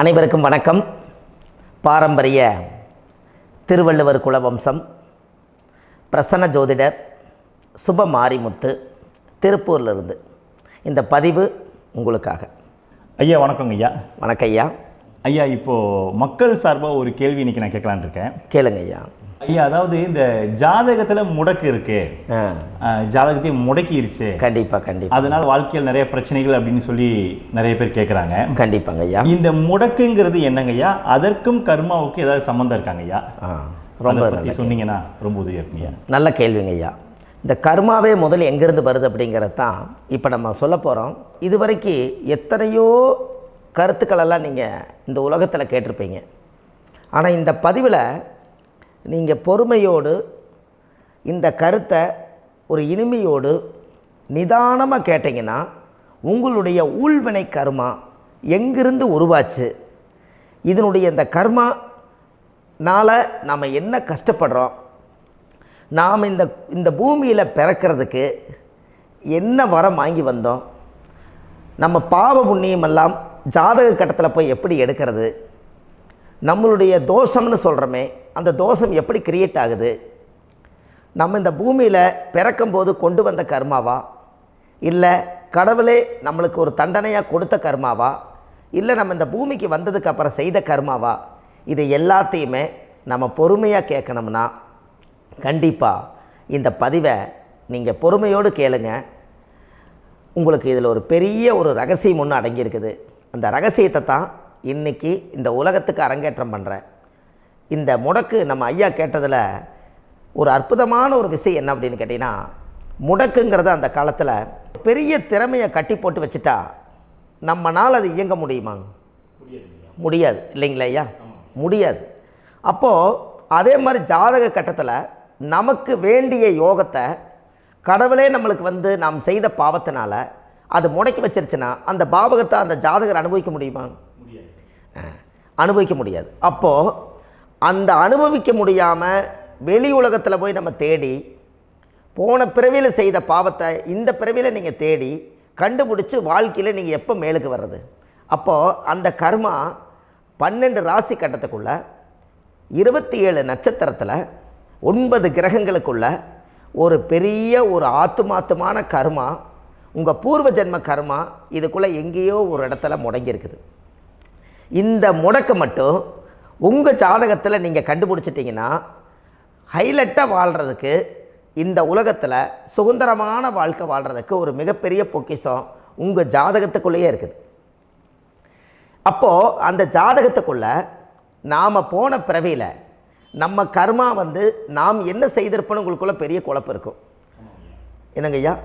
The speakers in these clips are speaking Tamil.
அனைவருக்கும் வணக்கம். பாரம்பரிய திருவள்ளுவர் குலவம்சம் பிரசன்ன ஜோதிடர் சுப மாரிமுத்து திருப்பூரிலிருந்து இந்த பதிவு உங்களுக்காக. ஐயா வணக்கங்க ஐயா. வணக்கம் ஐயா. ஐயா இப்போது மக்கள் சார்பாக ஒரு கேள்வி இன்றைக்கி நான் கேட்கலான் இருக்கேன். கேளுங்க ஐயா. ஐயா அதாவது இந்த ஜாதகத்தில் முடக்கு இருக்கு, ஜாதகத்தையும் முடக்கிருச்சு, கண்டிப்பாக அதனால் வாழ்க்கையில் நிறைய பிரச்சனைகள் அப்படின்னு சொல்லி நிறைய பேர் கேட்குறாங்க. கண்டிப்பாங்க ஐயா. இந்த முடக்குங்கிறது என்னங்க ஐயா? அதற்கும் கர்மாவுக்கு ஏதாவது சம்மந்தம் இருக்காங்க ஐயா? ரொம்ப பற்றி சொன்னீங்கன்னா ரொம்ப உதவியாக இருக்குங்க. நல்ல கேள்விங்க ஐயா. இந்த கர்மாவே முதல்ல எங்கேருந்து வருது அப்படிங்கிறது தான் இப்போ நம்ம சொல்ல போகிறோம். இதுவரைக்கும் எத்தனையோ கருத்துக்களெல்லாம் நீங்கள் இந்த உலகத்தில் கேட்டிருப்பீங்க. ஆனால் இந்த பதிவில் நீங்கள் பொறுமையோடு இந்த கருத்தை ஒரு இனிமையோடு நிதானமாக கேட்டிங்கன்னா உங்களுடைய ஊழ்வினை கர்மா எங்கிருந்து உருவாச்சு, இதனுடைய இந்த கர்மானால் நாம் என்ன கஷ்டப்படுறோம், நாம் இந்த பூமியில் பிறக்கிறதுக்கு என்ன வரம் வாங்கி வந்தோம், நம்ம பாவ புண்ணியமெல்லாம் ஜாதக கட்டத்தில் போய் எப்படி எடுக்கிறது, நம்மளுடைய தோஷம்னு சொல்கிறோமே அந்த தோஷம் எப்படி கிரியேட் ஆகுது, நம்ம இந்த பூமியில் பிறக்கும்போது கொண்டு வந்த கர்மாவா, இல்லை கடவுளே நம்மளுக்கு ஒரு தண்டனையாக கொடுத்த கர்மாவா, இல்லை நம்ம இந்த பூமிக்கு வந்ததுக்கு அப்புறம் செய்த கர்மாவா, இது எல்லாத்தையுமே நம்ம பொறுமையாக கேட்கணும்னா கண்டிப்பாக இந்த பதிவை நீங்கள் பொறுமையோடு கேளுங்க. உங்களுக்கு இதில் ஒரு பெரிய ஒரு ரகசியம் ஒன்று அடங்கியிருக்குது. அந்த ரகசியத்தை தான் இன்றைக்கி இந்த உலகத்துக்கு அரங்கேற்றம் பண்ணுறேன். இந்த முடக்கு நம்ம ஐயா கேட்டதில் ஒரு அற்புதமான ஒரு விஷயம் என்ன அப்படின்னு கேட்டிங்கன்னா, முடக்குங்கிறது அந்த காலத்தில் பெரிய திறமையை கட்டி போட்டு வச்சுட்டா நம்மனால் அது இயங்க முடியுமாங்க? முடியாது இல்லைங்களா ஐயா? முடியாது. அப்போது அதே மாதிரி ஜாதக கட்டத்தில் நமக்கு வேண்டிய யோகத்தை கடவுளே நம்மளுக்கு நாம் செய்த பாவத்தினால அது முடக்கி வச்சிருச்சுன்னா அந்த பாவகத்தை அந்த ஜாதகர் அனுபவிக்க முடியுமா? அனுபவிக்க முடியாது. அப்போது அந்த அனுபவிக்க முடியாமல் வெளி உலகத்தில் போய் நம்ம தேடி போன பிறவியில் செய்த பாவத்தை இந்த பிறவியில் நீங்கள் தேடி கண்டுபிடிச்சி வாழ்க்கையில் நீங்கள் எப்போ மேலுக்கு வர்றது? அப்போது அந்த கர்மா 12 ராசி கட்டத்துக்குள்ள 27 நட்சத்திரத்தில் 9 கிரகங்களுக்குள்ள ஒரு பெரிய ஒரு ஆத்துமாத்துமான கர்மா, உங்கள் பூர்வ ஜென்ம கர்மா இதுக்குள்ளே எங்கேயோ ஒரு இடத்துல முடங்கியிருக்குது. இந்த முடக்க மட்டும் உங்கள் ஜாதகத்தில் நீங்கள் கண்டுபிடிச்சிட்டிங்கன்னா ஹைலைட்டாக வாழ்கிறதுக்கு, இந்த உலகத்தில் சுதந்திரமான வாழ்க்கை வாழ்கிறதுக்கு ஒரு மிகப்பெரிய பொக்கிஷம் உங்கள் ஜாதகத்துக்குள்ளேயே இருக்குது. அப்போது அந்த ஜாதகத்துக்குள்ளே நாம் போன பிறவியில் நம்ம கர்மா நாம் என்ன செய்திருப்போன்னு உங்களுக்குள்ளே பெரிய குழப்பம் இருக்கும். என்னங்க ஐயா,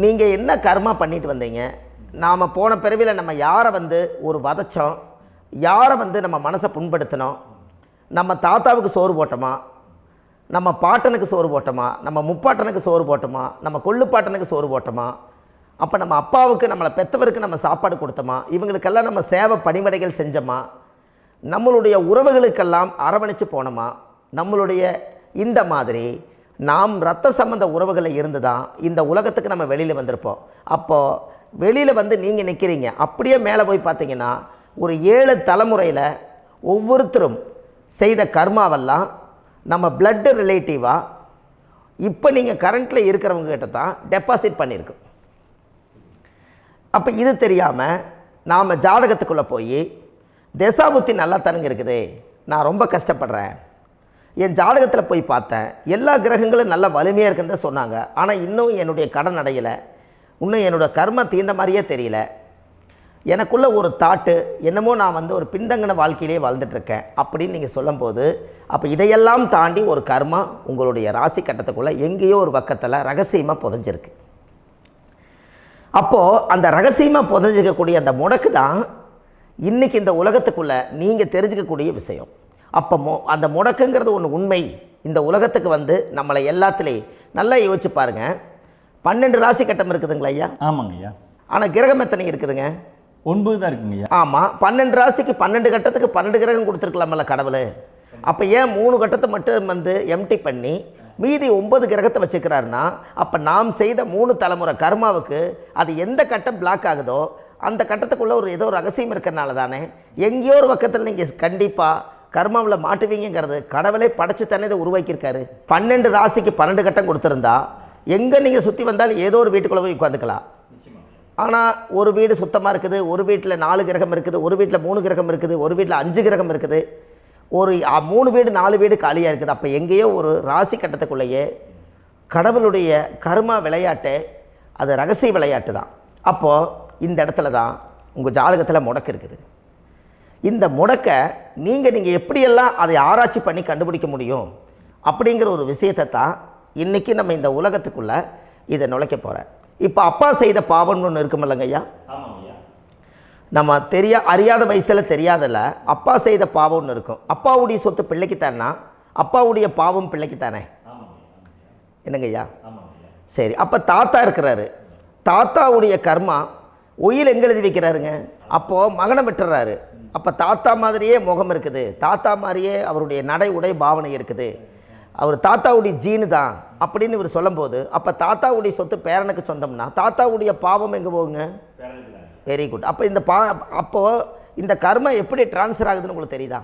நீங்கள் என்ன கர்மா பண்ணிட்டு வந்தீங்க, நாம் போன பிறவியில் நம்ம யாரை ஒரு வதச்சோம், யாரை நம்ம மனசை புண்படுத்தினோம், நம்ம தாத்தாவுக்கு சோறு போட்டோமா, நம்ம பாட்டனுக்கு சோறு போட்டோமா, நம்ம முப்பாட்டனுக்கு சோறு போட்டோமா, நம்ம கொள்ளுப்பாட்டனுக்கு சோறு போட்டோமா, அப்போ நம்ம அப்பாவுக்கு நம்மளை பெற்றவருக்கு நம்ம சாப்பாடு கொடுத்தோமா, இவங்களுக்கெல்லாம் நம்ம சேவை பணிமடைகள் செஞ்சோமா, நம்மளுடைய உறவுகளுக்கெல்லாம் அரவணைச்சு போனோமா, நம்மளுடைய இந்த மாதிரி நாம் இரத்த சம்பந்த உறவுகளை இருந்து தான் இந்த உலகத்துக்கு நம்ம வெளியில் வந்திருப்போம். அப்போது வெளியில் நீங்கள் நிற்கிறீங்க, அப்படியே மேலே போய் பார்த்தீங்கன்னா ஒரு 7 தலைமுறையில் ஒவ்வொருத்தரும் செய்த கர்மாவெல்லாம் நம்ம பிளட்டு ரிலேட்டிவாக இப்போ நீங்கள் கரண்ட்டில் இருக்கிறவங்க கிட்ட தான் டெபாசிட் பண்ணியிருக்கோம். அப்போ இது தெரியாமல் நாம் ஜாதகத்துக்குள்ளே போய் தசாபுத்தி நல்லா தனுங்க இருக்குது, நான் ரொம்ப கஷ்டப்படுறேன், என் ஜாதகத்தில் போய் பார்த்தேன் எல்லா கிரகங்களும் நல்ல வலிமையாக இருக்குன்னு தான் சொன்னாங்க, ஆனால் இன்னும் என்னுடைய கடன் அடையலை, இன்னும் என்னோடய கர்ம தீர்ந்த மாதிரியே தெரியல, எனக்குள்ளே ஒரு தாட்டு என்னமோ நான் ஒரு பின்தங்கின வாழ்க்கையிலே வாழ்ந்துட்டுருக்கேன் அப்படின்னு நீங்கள் சொல்லும்போது, அப்போ இதையெல்லாம் தாண்டி ஒரு கர்மா உங்களுடைய ராசி கட்டத்துக்குள்ளே எங்கேயோ ஒரு பக்கத்தில் ரகசியமாக புதைஞ்சிருக்கு. அப்போது அந்த ரகசியமாக புதைஞ்சிக்கக்கூடிய அந்த முடக்கு தான் இன்றைக்கி இந்த உலகத்துக்குள்ளே நீங்கள் தெரிஞ்சுக்கக்கூடிய விஷயம். அப்போ அந்த முடக்குங்கிறது ஒன்று உண்மை. இந்த உலகத்துக்கு நம்மளை எல்லாத்துலேயும் நல்லா யோசிச்சு பாருங்கள். 12 ராசி கட்டம் இருக்குதுங்களா ஐயா? ஆமாங்க ஐயா. ஆனால் கிரகம் எத்தனை இருக்குதுங்க? 9 தான் இருக்குங்க ஐயா. ஆமாம், 12 ராசிக்கு 12 கட்டத்துக்கு 12 கிரகம் கொடுத்துருக்கலாமல்ல கடவுள். அப்போ ஏன் 3 கட்டத்தை மட்டும் எம்டி பண்ணி மீதி 9 கிரகத்தை வச்சுக்கிறாருன்னா, அப்போ நாம் செய்த 3 தலைமுறை கர்மாவுக்கு அது எந்த கட்டம் பிளாக் ஆகுதோ அந்த கட்டத்துக்குள்ளே ஏதோ ஒரு ரகசியம் இருக்கிறனால தானே எங்கேயோ ஒரு பக்கத்தில் நீங்கள் கண்டிப்பாக கர்மாவில் மாட்டுவீங்கிறது கடவுளே படைச்சு தானே இதை உருவாக்கியிருக்காரு. 12 ராசிக்கு 12 கட்டம் கொடுத்துருந்தா எங்கே நீங்கள் சுற்றி வந்தாலும் ஏதோ ஒரு வீட்டுக்குள்ளே போய் உட்காந்துக்கலாம். ஆனால் ஒரு வீடு சுத்தமாக இருக்குது, ஒரு வீட்டில் 4 கிரகம் இருக்குது, ஒரு வீட்டில் 3 கிரகம் இருக்குது, ஒரு வீட்டில் 5 கிரகம் இருக்குது, ஒரு 3 வீடு 4 வீடு காலியாக இருக்குது. அப்போ எங்கேயோ ஒரு ராசி கட்டத்துக்குள்ளேயே கடவுளுடைய கர்மா விளையாட்டு, அது ரகசிய விளையாட்டு தான். அப்போது இந்த இடத்துல தான் உங்கள் ஜாதகத்தில் முடக்கு இருக்குது. இந்த முடக்கை நீங்கள் எப்படியெல்லாம் அதை ஆராய்ச்சி பண்ணி கண்டுபிடிக்க முடியும் அப்படிங்கிற ஒரு விஷயத்தை தான் இன்றைக்கி நம்ம இந்த உலகத்துக்குள்ளே இதை நுழைக்க போகிறேன். இப்போ அப்பா செய்த பாவம்னு ஒன்று இருக்குமில்லங்க ஐயா, நம்ம அறியாத வயசில் தெரியாதில்ல, அப்பா செய்த பாவம்னு இருக்கும். அப்பாவுடைய சொத்து பிள்ளைக்குத்தானா, அப்பாவுடைய பாவம் பிள்ளைக்குத்தானே, என்னங்க ஐயா? சரி, அப்போ தாத்தா இருக்கிறாரு, தாத்தாவுடைய கர்மா உயிர் எங்கே எழுதி வைக்கிறாருங்க? அப்போது மகனை விட்டுறாரு. அப்போ தாத்தா மாதிரியே முகம் இருக்குது, தாத்தா மாதிரியே அவருடைய நடை உடை பாவனை இருக்குது, அவர் தாத்தாவுடைய ஜீனு தான் அப்படின்னு இவர் சொல்லும்போது, அப்போ தாத்தாவுடைய சொத்து பேரனுக்கு சொந்தம்னா தாத்தாவுடைய பாவம் எங்கே போகுங்க? Very good. அப்போ அப்போது இந்த கர்மா எப்படி டிரான்ஸ்ஃபர் ஆகுதுன்னு உங்களுக்கு தெரியுதா?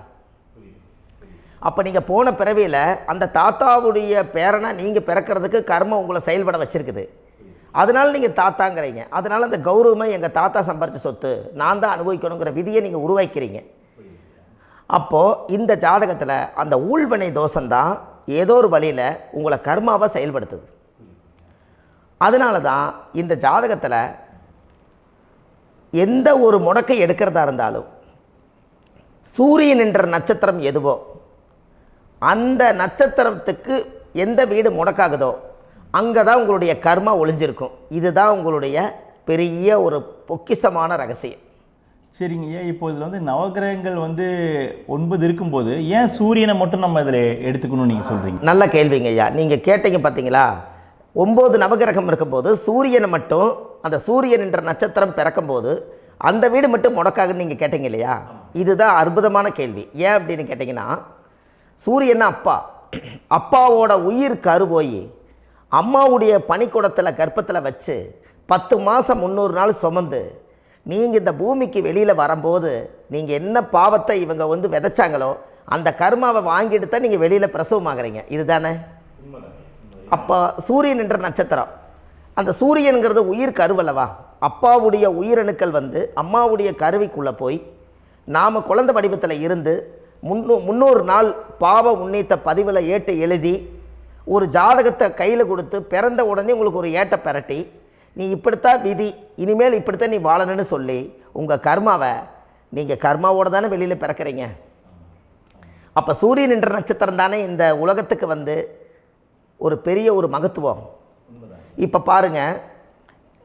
அப்போ நீங்கள் போன பிறவியில் அந்த தாத்தாவுடைய பேரனை நீங்கள் பிறக்கிறதுக்கு கர்மம் உங்களை செயல்பட வச்சுருக்குது. அதனால் நீங்கள் தாத்தாங்கிறீங்க. அதனால் அந்த கௌரவமாக எங்கள் தாத்தா சம்பாரித்த சொத்து நான் தான் அனுபவிக்கணுங்கிற விதியை நீங்கள் உருவாக்கிறீங்க. அப்போது இந்த ஜாதகத்தில் அந்த ஊழ்வினை தோஷந்தான் ஏதோ ஒரு வழியில் உங்களை கர்மாவை செயல்படுத்துது. அதனால தான் இந்த ஜாதகத்தில் எந்த ஒரு முடக்கை எடுக்கிறதா இருந்தாலும் சூரியன் என்ற நட்சத்திரம் எதுவோ அந்த நட்சத்திரத்துக்கு எந்த வீடு முடக்காகுதோ அங்கே தான் உங்களுடைய கர்மா ஒளிஞ்சிருக்கும். இதுதான் உங்களுடைய பெரிய ஒரு பொக்கிஷமான ரகசியம். சரிங்க ஐயா, இப்போ இதில் நவகிரகங்கள் 9 இருக்கும்போது ஏன் சூரியனை மட்டும் நம்ம இதில் எடுத்துக்கணும்னு நீங்கள் சொல்கிறீங்க? நல்ல கேள்விங்க ஐயா. நீங்கள் கேட்டீங்க பார்த்தீங்களா, 9 நவகிரகம் இருக்கும்போது சூரியனை மட்டும், அந்த சூரியன் என்ற நட்சத்திரம் பிறக்கும்போது அந்த வீடு மட்டும் முடக்காகுன்னு நீங்கள் கேட்டீங்க இல்லையா? இதுதான் அற்புதமான கேள்வி. ஏன் அப்படின்னு கேட்டிங்கன்னா, சூரியன் அப்பாவோட உயிர் கரு போய் அம்மாவுடைய பனிக்கூடத்தில் கர்ப்பத்தில் வச்சு 10 மாதம் 300 நாள் சுமந்து நீங்கள் இந்த பூமிக்கு வெளியில் வரும்போது நீங்கள் என்ன பாவத்தை இவங்க விதைச்சாங்களோ அந்த கர்மாவை வாங்கிட்டு தான் நீங்கள் வெளியில் பிரசவமாகறீங்க. இதுதானே? அப்போ சூரியன் என்ற நட்சத்திரம், அந்த சூரியனுங்கிறது உயிர் கருவல்லவா, அப்பாவுடைய உயிரணுக்கள் அம்மாவுடைய கருவிக்குள்ளே போய் நாம் குழந்தை வடிவத்தில் இருந்து 300 நாள் பாவ உன்னித்த பதிவில் ஏட்டு எழுதி ஒரு ஜாதகத்தை கையில் கொடுத்து பிறந்த உடனே உங்களுக்கு ஒரு ஏட்டை பெரட்டி நீ இப்படித்தான் விதி, இனிமேல் இப்படித்தான் நீ வாழணும்னு சொல்லி உங்கள் கர்மாவை நீங்கள் கர்மாவோடு தானே வெளியில் பிறக்கிறீங்க. அப்போ சூரியன் என்ற நட்சத்திரம் தானே இந்த உலகத்துக்கு ஒரு பெரிய ஒரு மகத்துவம். இப்போ பாருங்கள்,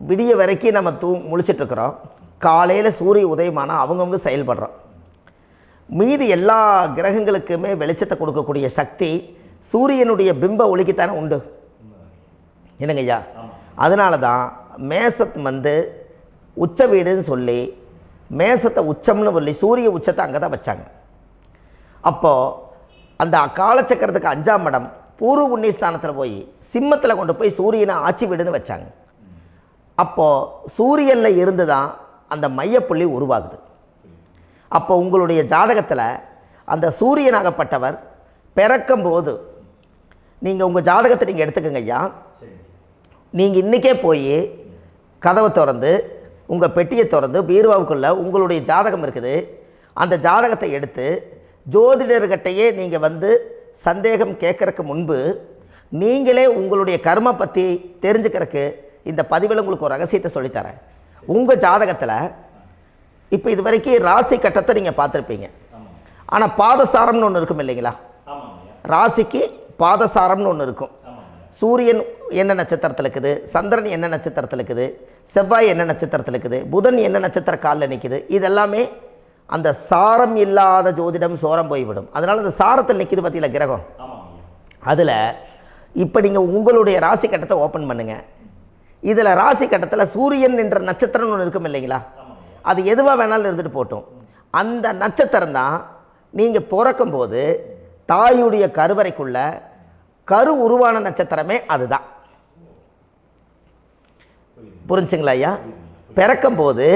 விடிய வரைக்கும் நம்ம முழிச்சிட்ருக்குறோம், காலையில் சூரிய உதயமானால் அவங்கவுங்க செயல்படுறோம். மீதி எல்லா கிரகங்களுக்குமே வெளிச்சத்தை கொடுக்கக்கூடிய சக்தி சூரியனுடைய பிம்ப ஒளிக்குத்தானே உண்டு, என்னங்க ஐயா? அதனால தான் மேசத்து உச்ச வீடுன்னு சொல்லி மேசத்தை உச்சம்னு சொல்லி சூரிய உச்சத்தை அங்கே தான் வச்சாங்க. அப்போது அந்த காலச்சக்கரத்துக்கு 5ஆம் இடம் பூர்வ புண்ணியஸ்தானத்தில் போய் சிம்மத்தில் கொண்டு போய் சூரியனை ஆட்சி வீடுன்னு வச்சாங்க. அப்போது சூரியனில் இருந்து தான் அந்த மையப்புள்ளி உருவாகுது. அப்போ உங்களுடைய ஜாதகத்தில் அந்த சூரியனாகப்பட்டவர் பிறக்கும்போது நீங்கள் உங்கள் ஜாதகத்தை நீங்கள் எடுத்துக்கங்க ஐயா. நீங்கள் இன்றைக்கே போய் கதவை திறந்து உங்கள் பெட்டியை திறந்து பீர்வாவுக்குள்ளே உங்களுடைய ஜாதகம் இருக்குது, அந்த ஜாதகத்தை எடுத்து ஜோதிடர்கிட்டையே நீங்கள் சந்தேகம் கேட்குறக்கு முன்பு நீங்களே உங்களுடைய கர்ம பற்றி தெரிஞ்சுக்கிறதுக்கு இந்த பதிவில் உங்களுக்கு ஒரு ரகசியத்தை சொல்லித்தரேன். உங்கள் ஜாதகத்தில் இப்போ இது வரைக்கும் ராசி கட்டத்தை நீங்கள் பார்த்துருப்பீங்க, ஆனால் பாதசாரம்னு ஒன்று இருக்கும் இல்லைங்களா? ராசிக்கு பாதசாரம்னு ஒன்று இருக்கும். சூரியன் என்ன நட்சத்திரத்தில் இருக்குது, சந்திரன் என்ன நட்சத்திரத்தில் இருக்குது, செவ்வாய் என்ன நட்சத்திரத்தில் இருக்குது, புதன் என்ன நட்சத்திர காலில் நிற்குது, இதெல்லாமே அந்த சாரம் இல்லாத ஜோதிடம் சோரம் போய்விடும். அதனால் அந்த சாரத்தில் நிற்கிது பார்த்தீங்களா கிரகம், அதில் இப்போ நீங்கள் உங்களுடைய ராசி கட்டத்தை ஓப்பன் பண்ணுங்கள். இதில் ராசி கட்டத்தில் சூரியன் என்ற நட்சத்திரம்னு ஒன்று இருக்கும் இல்லைங்களா? அது எதுவாக வேணாலும் இருந்துட்டு போட்டோம். அந்த நட்சத்திரம் தான் நீங்கள் பிறக்கும்போது தாயுடைய கருவறைக்குள்ள கரு உருவான நட்சத்திரமே அதுதான். புரிஞ்சுங்களா ஐயா? பிறக்கும்போது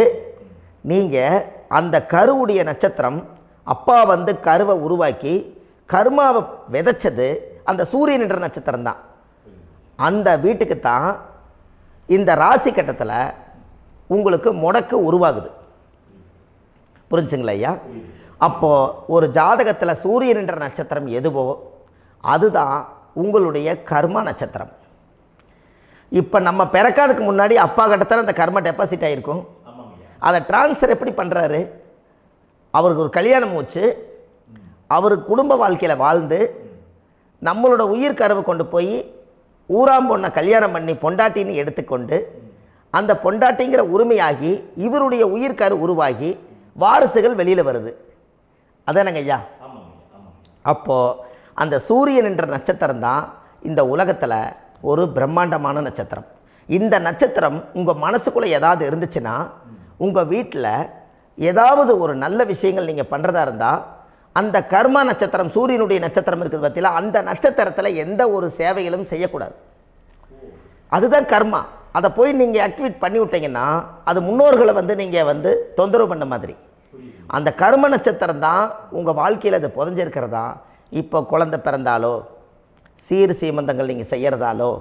நீங்கள் அந்த கருவுடைய நட்சத்திரம் அப்பா வந்து கருவை உருவாக்கி கர்மாவை விதைச்சது அந்த சூரியன் என்ற நட்சத்திரம் தான். அந்த வீட்டுக்கு தான் இந்த ராசி கட்டத்தில் உங்களுக்கு முடக்கு உருவாகுது. புரிஞ்சுங்களா ஐயா? அப்போது ஒரு ஜாதகத்தில் சூரியன் என்ற நட்சத்திரம் எதுவோ அதுதான் உங்களுடைய கர்மா நட்சத்திரம். இப்போ நம்ம பிறக்காதுக்கு முன்னாடி அப்பா கட்டத்தில் அந்த கர்மா டெபாசிட் ஆகிருக்கும். அதை ட்ரான்ஸ்ஃபர் எப்படி பண்ணுறாரு? அவருக்கு ஒரு கல்யாணம் வச்சு அவர் குடும்ப வாழ்க்கையில் வாழ்ந்து நம்மளோட உயிர் கருவை கொண்டு போய் ஊராம் பொண்ணை கல்யாணம் பண்ணி பொண்டாட்டின்னு எடுத்துக்கொண்டு அந்த பொண்டாட்டிங்கிற உரிமையாகி இவருடைய உயிர் கரு உருவாகி வாரிசுகள் வெளியில் வருது. அதானங்க ஐயா? அப்போது அந்த சூரியன் என்ற நட்சத்திரம் தான் இந்த உலகத்தில் ஒரு பிரம்மாண்டமான நட்சத்திரம். இந்த நட்சத்திரம் உங்கள் மனசுக்குள்ளே ஏதாவது இருந்துச்சுன்னா உங்கள் வீட்டில் ஏதாவது ஒரு நல்ல விஷயங்கள் நீங்கள் பண்ணுறதா இருந்தால் அந்த கர்மா நட்சத்திரம் சூரியனுடைய நட்சத்திரம் இருக்குது பார்த்தீங்களா, அந்த நட்சத்திரத்தில் எந்த ஒரு சேவைகளும் செய்யக்கூடாது. அதுதான் கர்மா. அதை போய் நீங்கள் ஆக்டிவேட் பண்ணி விட்டீங்கன்னா அது முன்னோர்களை வந்து நீங்கள் வந்து தொந்தரவு பண்ண மாதிரி. அந்த கர்ம நட்சத்திரம் தான் உங்கள் வாழ்க்கையில் அது புதஞ்சிருக்கிறதா. இப்போ குழந்தை பிறந்தாலோ சீர் சீமந்தங்கள் நீங்கள் செய்கிறதாலோ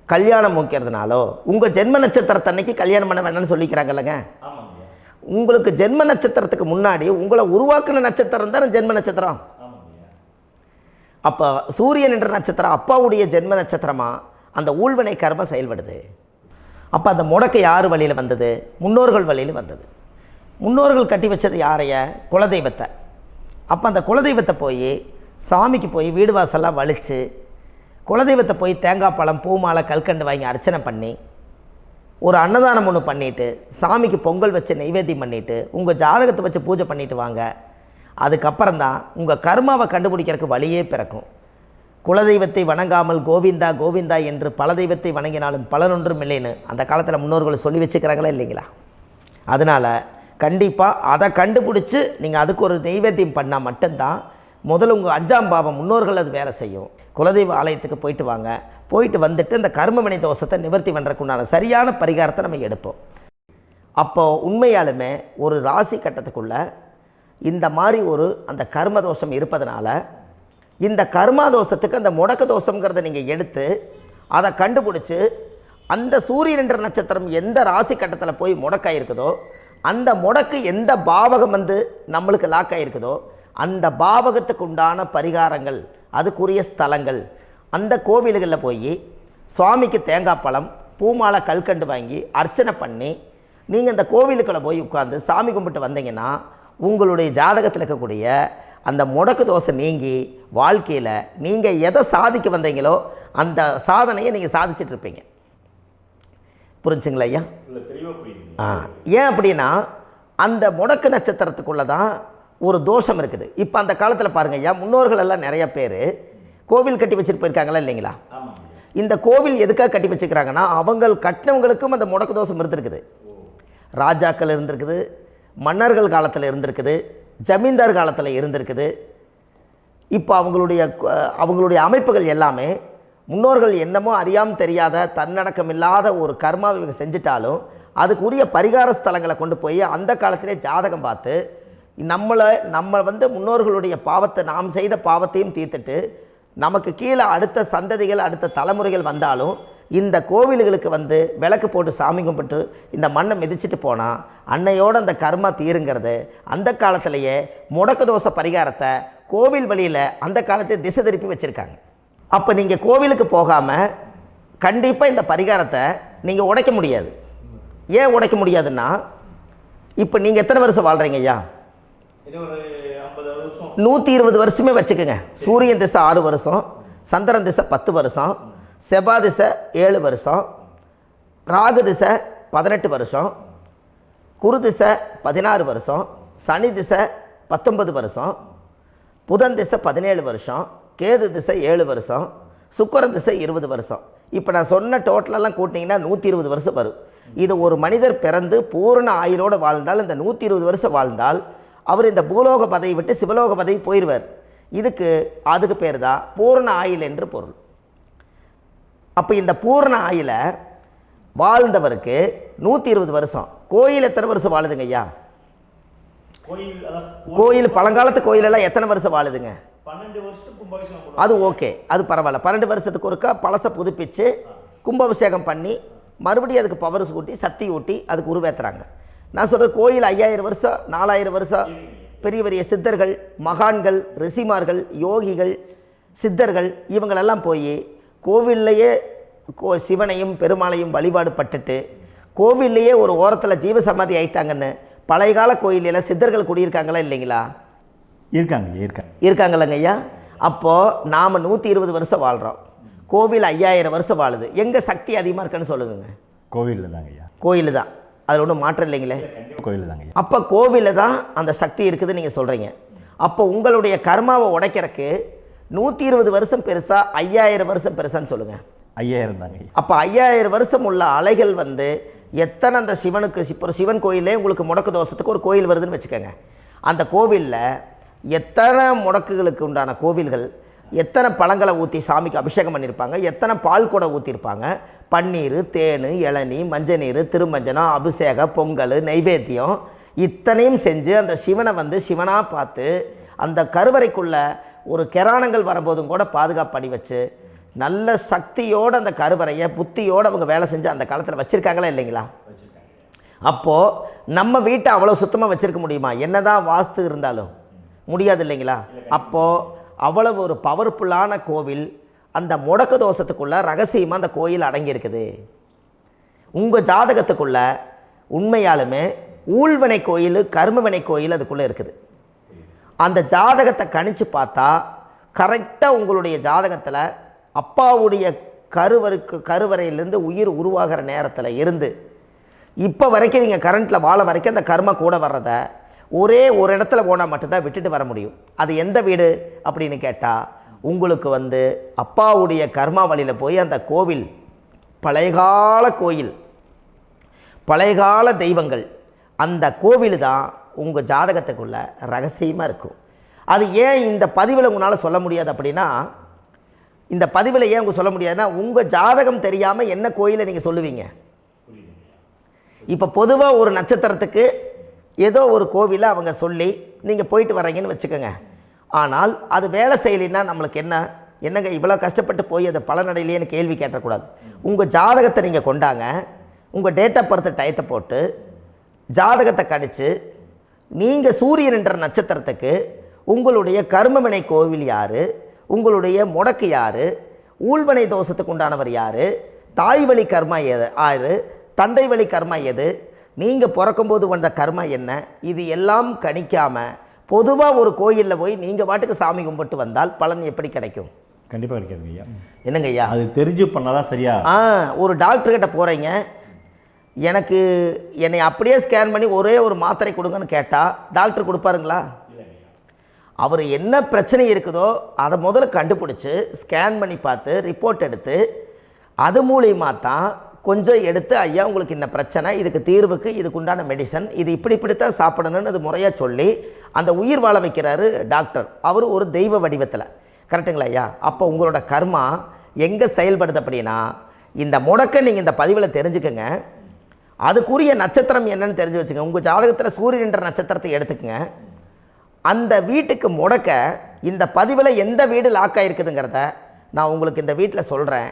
கல்யாணம் முக்கிறதுனாலோ உங்கள் ஜென்ம நட்சத்திரத்தன்னைக்கு கல்யாணம் பண்ண வேண்டாம்னு சொல்லிக்கிறாங்கல்லங்க. உங்களுக்கு ஜென்ம நட்சத்திரத்துக்கு முன்னாடி உங்களை உருவாக்குன நட்சத்திரம் தான் ஜென்ம நட்சத்திரம். அப்போ சூரியன் என்ற நட்சத்திரம் அப்பாவுடைய ஜென்ம நட்சத்திரமாக அந்த ஊழ்வினை கர்மம் செயல்படுது. அப்போ அந்த முடக்கு யார் வழியில் வந்தது? முன்னோர்கள் வழியில் வந்தது. முன்னோர்கள் கட்டி வச்சது யாரைய? குலதெய்வத்தை. அப்போ அந்த குலதெய்வத்தை போய் சாமிக்கு போய் வீடு வாசல்லாம் வலித்து குலதெய்வத்தை போய் தேங்காய் பழம் பூ மாலை கல்கண்டு வாங்கி அர்ச்சனை பண்ணி ஒரு அன்னதானம் ஒன்று பண்ணிவிட்டு சாமிக்கு பொங்கல் வச்சு நைவேத்தியம் பண்ணிவிட்டு உங்கள் ஜாதகத்தை வச்சு பூஜை பண்ணிவிட்டு வாங்க. அதுக்கப்புறம் தான் உங்கள் கர்மாவை கண்டுபிடிக்கிறதுக்கு வழியே பிறக்கும். குலதெய்வத்தை வணங்காமல் கோவிந்தா கோவிந்தா என்று பல தெய்வத்தை வணங்கினாலும் பலனொன்றும் இல்லைன்னு அந்த காலத்தில் முன்னோர்கள் சொல்லி வச்சுக்கிறாங்களா இல்லைங்களா? அதனால் கண்டிப்பாக அதை கண்டுபிடிச்சி நீங்கள் அதுக்கு ஒரு நைவேத்தியம் பண்ணால் மட்டும்தான் முதல்ல உங்கள் 5ஆம் பாவம் முன்னோர்கள் அது வேலை செய்யும். குலதெய்வ ஆலயத்துக்கு போயிட்டு வாங்க. போயிட்டு வந்துட்டு இந்த கர்மவினை தோஷத்தை நிவர்த்தி பண்ணுறதுக்குண்டான சரியான பரிகாரத்தை நம்ம எடுப்போம். அப்போது உண்மையாலுமே ஒரு ராசி கட்டத்துக்குள்ளே இந்த மாதிரி ஒரு அந்த கர்ம தோஷம் இருப்பதனால இந்த கர்மா தோஷத்துக்கு அந்த முடக்க தோஷங்கிறத நீங்கள் எடுத்து அதை கண்டுபிடிச்சி அந்த சூரியன் என்ற நட்சத்திரம் எந்த ராசி கட்டத்தில் போய் முடக்காயிருக்குதோ அந்த முடக்கு எந்த பாவகம் வந்து நம்மளுக்கு லாக் ஆகிருக்குதோ அந்த பாவகத்துக்கு உண்டான பரிகாரங்கள் அதுக்குரிய ஸ்தலங்கள் அந்த கோவில்களில் போய் சுவாமிக்கு தேங்காய் பழம் பூமாலை கல்கண்டு வாங்கி அர்ச்சனை பண்ணி நீங்கள் அந்த கோவிலுக்குள்ளே போய் உட்காந்து சாமி கும்பிட்டு வந்தீங்கன்னா உங்களுடைய ஜாதகத்தில் இருக்கக்கூடிய அந்த முடக்கு தோசை நீங்கி வாழ்க்கையில் நீங்கள் எதை சாதிக்க வந்தீங்களோ அந்த சாதனையை நீங்கள் சாதிச்சிட்ருப்பீங்க. புரிஞ்சுங்களா ஐயா? ஏன் அப்படின்னா அந்த முடக்கு நட்சத்திரத்துக்குள்ளே தான் ஒரு தோஷம் இருக்குது. இப்போ அந்த காலத்தில் பாருங்கள் ஐயா, முன்னோர்கள் எல்லாம் நிறைய பேர் கோவில் கட்டி வச்சுட்டு போயிருக்காங்களா இல்லைங்களா? இந்த கோவில் எதுக்காக கட்டி வச்சுக்கிறாங்கன்னா அவங்க கட்டினவங்களுக்கும் அந்த முடக்கு தோஷம் இருந்திருக்குது. ராஜாக்கள் இருந்திருக்குது, மன்னர்கள் காலத்தில் இருந்திருக்குது, ஜமீன்தார் காலத்தில் இருந்திருக்குது. இப்போ அவங்களுடைய அமைப்புகள் எல்லாமே முன்னோர்கள் என்னமோ அறியாமல் தெரியாத தன்னடக்கம் இல்லாத ஒரு கர்மாவை இவங்க செஞ்சிட்டாலும் அதுக்குரிய பரிகார ஸ்தலங்களை கொண்டு போய் அந்த காலத்திலே ஜாதகம் பார்த்து நம்ம வந்து முன்னோர்களுடைய பாவத்தை நாம் செய்த பாவத்தையும் தீர்த்துட்டு நமக்கு கீழே அடுத்த சந்ததிகள் அடுத்த தலைமுறைகள் வந்தாலும் இந்த கோவில்களுக்கு வந்து விளக்கு போட்டு சாமி கும்பிட்டு இந்த மண்ணை மிதிச்சிட்டு போனால் அன்னையோடு அந்த கர்மா தீருங்கிறது அந்த காலத்திலேயே முடக்க தோஷ பரிகாரத்தை கோவில் வழியில் அந்த காலத்தை திசை திருப்பி வச்சுருக்காங்க. அப்போ நீங்கள் கோவிலுக்கு போகாமல் கண்டிப்பாக இந்த பரிகாரத்தை நீங்கள் உடைக்க முடியாது. ஏன் உடைக்க முடியாதுன்னா இப்போ நீங்கள் எத்தனை வருஷம் வாழ்கிறீங்க ஐயா? 120 வருஷமே வச்சுக்கோங்க. சூரியன் திசை 6 வருஷம், சந்திரன் திசை 10 வருஷம், செவ்வாய் திசை 7 வருஷம், ராகு திசை 18 வருஷம், குரு திசை 16 வருஷம், சனி திசை 19 வருஷம், புதன் திசை 17 வருஷம், கேது திசை 7 வருஷம், சுக்கிரன் திசை 20 வருஷம். இப்போ நான் சொன்ன டோட்டலெல்லாம் கூட்டிங்கன்னா 120 வருஷம் வரும். இது ஒரு மனிதர் பிறந்து பூரண ஆயுளோடு வாழ்ந்தால் இந்த 120 வருஷம் வாழ்ந்தால் அவர் இந்த பூலோக பதவி விட்டு சிவலோக பதவி போயிடுவார். அதுக்கு பேர் தான் பூரண ஆயுள் என்று பொருள். அப்போ இந்த பூரண ஆயுளை வாழ்ந்தவருக்கு 120 வருஷம். கோயில் எத்தனை வருஷம் வாழுதுங்க ஐயா? கோயில் பழங்காலத்து கோயிலெல்லாம் எத்தனை வருஷம் வாழுதுங்க? 12 வருஷத்துக்கு கும்பாபிஷேகம். அது ஓகே, அது பரவாயில்ல. 12 வருஷத்துக்கு ஒருக்கா பழசை புதுப்பிச்சு கும்பாபிஷேகம் பண்ணி மறுபடியும் அதுக்கு பவர் ஊட்டி சக்தி ஊட்டி அதுக்கு உருவேற்றுறாங்க. நான் சொல்கிறது கோயில் 5000 வருஷம் 4000 வருஷம் பெரிய பெரிய சித்தர்கள், மகான்கள், ரிஷிமார்கள், யோகிகள், சித்தர்கள் இவங்களெல்லாம் போய் கோவில்லையே சிவனையும் பெருமாளையும் வழிபாடு பட்டுட்டு கோவில்லையே ஒரு ஓரத்தில் ஜீவசமாதி ஆயிட்டாங்கன்னு பழைய கால கோயிலில் சித்தர்கள் குடியிருக்காங்களா இல்லைங்களா? இருக்காங்கல்லங்க ஐயா. அப்போது நாம் 120 வருஷம் வாழ்கிறோம், கோவில் 5000 வருஷம் வாழுது. எங்கே சக்தி அதிகமாக இருக்குன்னு சொல்லுங்க? கோவிலில் தாங்க ஐயா. கோயில் தான், அதில் ஒன்றும் மாற்றம் இல்லைங்களே. கோயில் தாங்க. அப்போ கோவிலில் தான் அந்த சக்தி இருக்குதுன்னு நீங்கள் சொல்கிறீங்க. அப்போ உங்களுடைய கர்மாவை உடைக்கிறதுக்கு 120 வருஷம் பெருசா 5000 வருஷம் பெருசான்னு சொல்லுங்கள்? 5000 தாங்க. அப்போ 5000 வருஷம் உள்ள அலைகள் எத்தனை அந்த சிவனுக்கு இப்போ ஒரு சிவன் கோயிலே உங்களுக்கு முடக்கு தோஷத்துக்கு ஒரு கோயில் வருதுன்னு வச்சுக்கோங்க. அந்த கோவிலில் எத்தனை முடக்குகளுக்கு உண்டான கோவில்கள், எத்தனை பழங்களை ஊற்றி சாமிக்கு அபிஷேகம் பண்ணியிருப்பாங்க, எத்தனை பால் கூட ஊற்றிருப்பாங்க, பன்னீர், தேன், இளநீ, மஞ்சள் நீர், திருமஞ்சனம், அபிஷேகம், பொங்கல், நைவேத்தியம் இத்தனையும் செஞ்சு அந்த சிவனை சிவனாக பார்த்து அந்த கருவறைக்குள்ள ஒரு கிராணங்கள் வரும்போதும் கூட பாதுகாப்பு பண்ணி வச்சு நல்ல சக்தியோடு அந்த கருவறையை புத்தியோடு அவங்க வேலை செஞ்சு அந்த காலத்தில் வச்சுருக்காங்களா இல்லைங்களா? அப்போது நம்ம வீட்டை அவ்வளோ சுத்தமாக வச்சுருக்க முடியுமா? என்னதான் வாஸ்து இருந்தாலும் முடியாது இல்லைங்களா? அப்போது அவ்வளவு ஒரு பவர்ஃபுல்லான கோவில் அந்த முடக்கு தோஷத்துக்குள்ளே ரகசியமாக அந்த கோயில் அடங்கியிருக்குது. உங்கள் ஜாதகத்துக்குள்ளே உண்மையாலுமே ஊழ்வினை கோயில், கர்மவினை கோயில் அதுக்குள்ளே இருக்குது. அந்த ஜாதகத்தை கணிச்சு பார்த்தா கரெக்டாக உங்களுடைய ஜாதகத்தில் அப்பாவுடைய கருவறையிலேருந்து உயிர் உருவாகிற நேரத்தில் இருந்து இப்போ வரைக்கும் நீங்கள் கரண்ட்டில் வாழ வரைக்கும் அந்த கர்ம கூட வர்றதை ஒரே ஒரு இடத்துல போனால் மட்டும்தான் விட்டுட்டு வர முடியும். அது எந்த வீடு அப்படின்னு கேட்டால் உங்களுக்கு அப்பாவுடைய கர்மா வழியில் போய் அந்த கோவில் பழையகால கோயில், பழையகால தெய்வங்கள், அந்த கோவில் தான் உங்கள் ஜாதகத்துக்குள்ள ரகசியமாக இருக்கும். அது ஏன் இந்த பதிவில் உங்களால் சொல்ல முடியாது அப்படின்னா, இந்த பதிவில் ஏன் உங்க சொல்ல முடியாதுன்னா உங்கள் ஜாதகம் தெரியாமல் என்ன கோயிலை நீங்கள் சொல்லுவீங்க? இப்போ பொதுவாக ஒரு நட்சத்திரத்துக்கு ஏதோ ஒரு கோவிலை அவங்க சொல்லி நீங்கள் போயிட்டு வர்றீங்கன்னு வச்சுக்கோங்க. ஆனால் அது வேலை செய்யலைன்னா நம்மளுக்கு என்னங்க இவ்வளோ கஷ்டப்பட்டு போய் அதை பலனடையிலேன்னு கேள்வி கேட்டக்கூடாது. உங்கள் ஜாதகத்தை நீங்கள் கொண்டாங்க, உங்கள் டேட் ஆஃப் பர்த் டயத்தை போட்டு ஜாதகத்தை கணிச்சு நீங்கள் சூரியன் என்ற நட்சத்திரத்துக்கு உங்களுடைய கர்மவினை கோவில் யார், உங்களுடைய முடக்கு யார், ஊழ்வனை தோஷத்துக்கு உண்டானவர் யார், தாய் வழி கர்மா யார், தந்தை வழி கர்மா எது, நீங்கள் பிறக்கும்போது வந்த கர்மா என்ன, இது எல்லாம் கணிக்காமல் பொதுவாக ஒரு கோயிலில் போய் நீங்கள் பாட்டுக்கு சாமி கும்பிட்டு வந்தால் பலன் எப்படி கிடைக்கும்? கண்டிப்பாக கிடைக்காதுங்க ஐயா. என்னங்க ஐயா? அது தெரிஞ்சு பண்ணாதான் சரியா? ஒரு டாக்டர்கிட்ட போகிறீங்க, என்னை அப்படியே ஸ்கேன் பண்ணி ஒரே ஒரு மாத்திரை கொடுங்கன்னு கேட்டால் டாக்டர் கொடுப்பாருங்களா? அவர் என்ன பிரச்சனை இருக்குதோ அதை முதல்ல கண்டுபிடிச்சி ஸ்கேன் பண்ணி பார்த்து ரிப்போர்ட் எடுத்து அது மூலியமாக தான் கொஞ்சம் எடுத்து ஐயா உங்களுக்கு இந்த பிரச்சனை, இதுக்கு தீர்வுக்கு இதுக்குண்டான மெடிசன், இது இப்படித்தான் சாப்பிடணும்னு அது முறையாக சொல்லி அந்த உயிர் வாழ வைக்கிறாரு டாக்டர். அவர் ஒரு தெய்வ வடிவத்தில். கரெக்டுங்களா ஐயா? அப்போ உங்களோட கர்மா எங்கே செயல்படுது அப்படின்னா, இந்த முடக்க நீங்கள் இந்த பதிவில் தெரிஞ்சுக்கங்க. அதுக்குரிய நட்சத்திரம் என்னன்னு தெரிஞ்சு வச்சுங்க. உங்கள் ஜாதகத்தில் சூரியன் என்ற நட்சத்திரத்தை எடுத்துக்கங்க. அந்த வீட்டுக்கு முடக்க இந்த பதிவில் எந்த வீடு லாக் ஆகிருக்குதுங்கிறத நான் உங்களுக்கு இந்த வீட்டில் சொல்கிறேன்.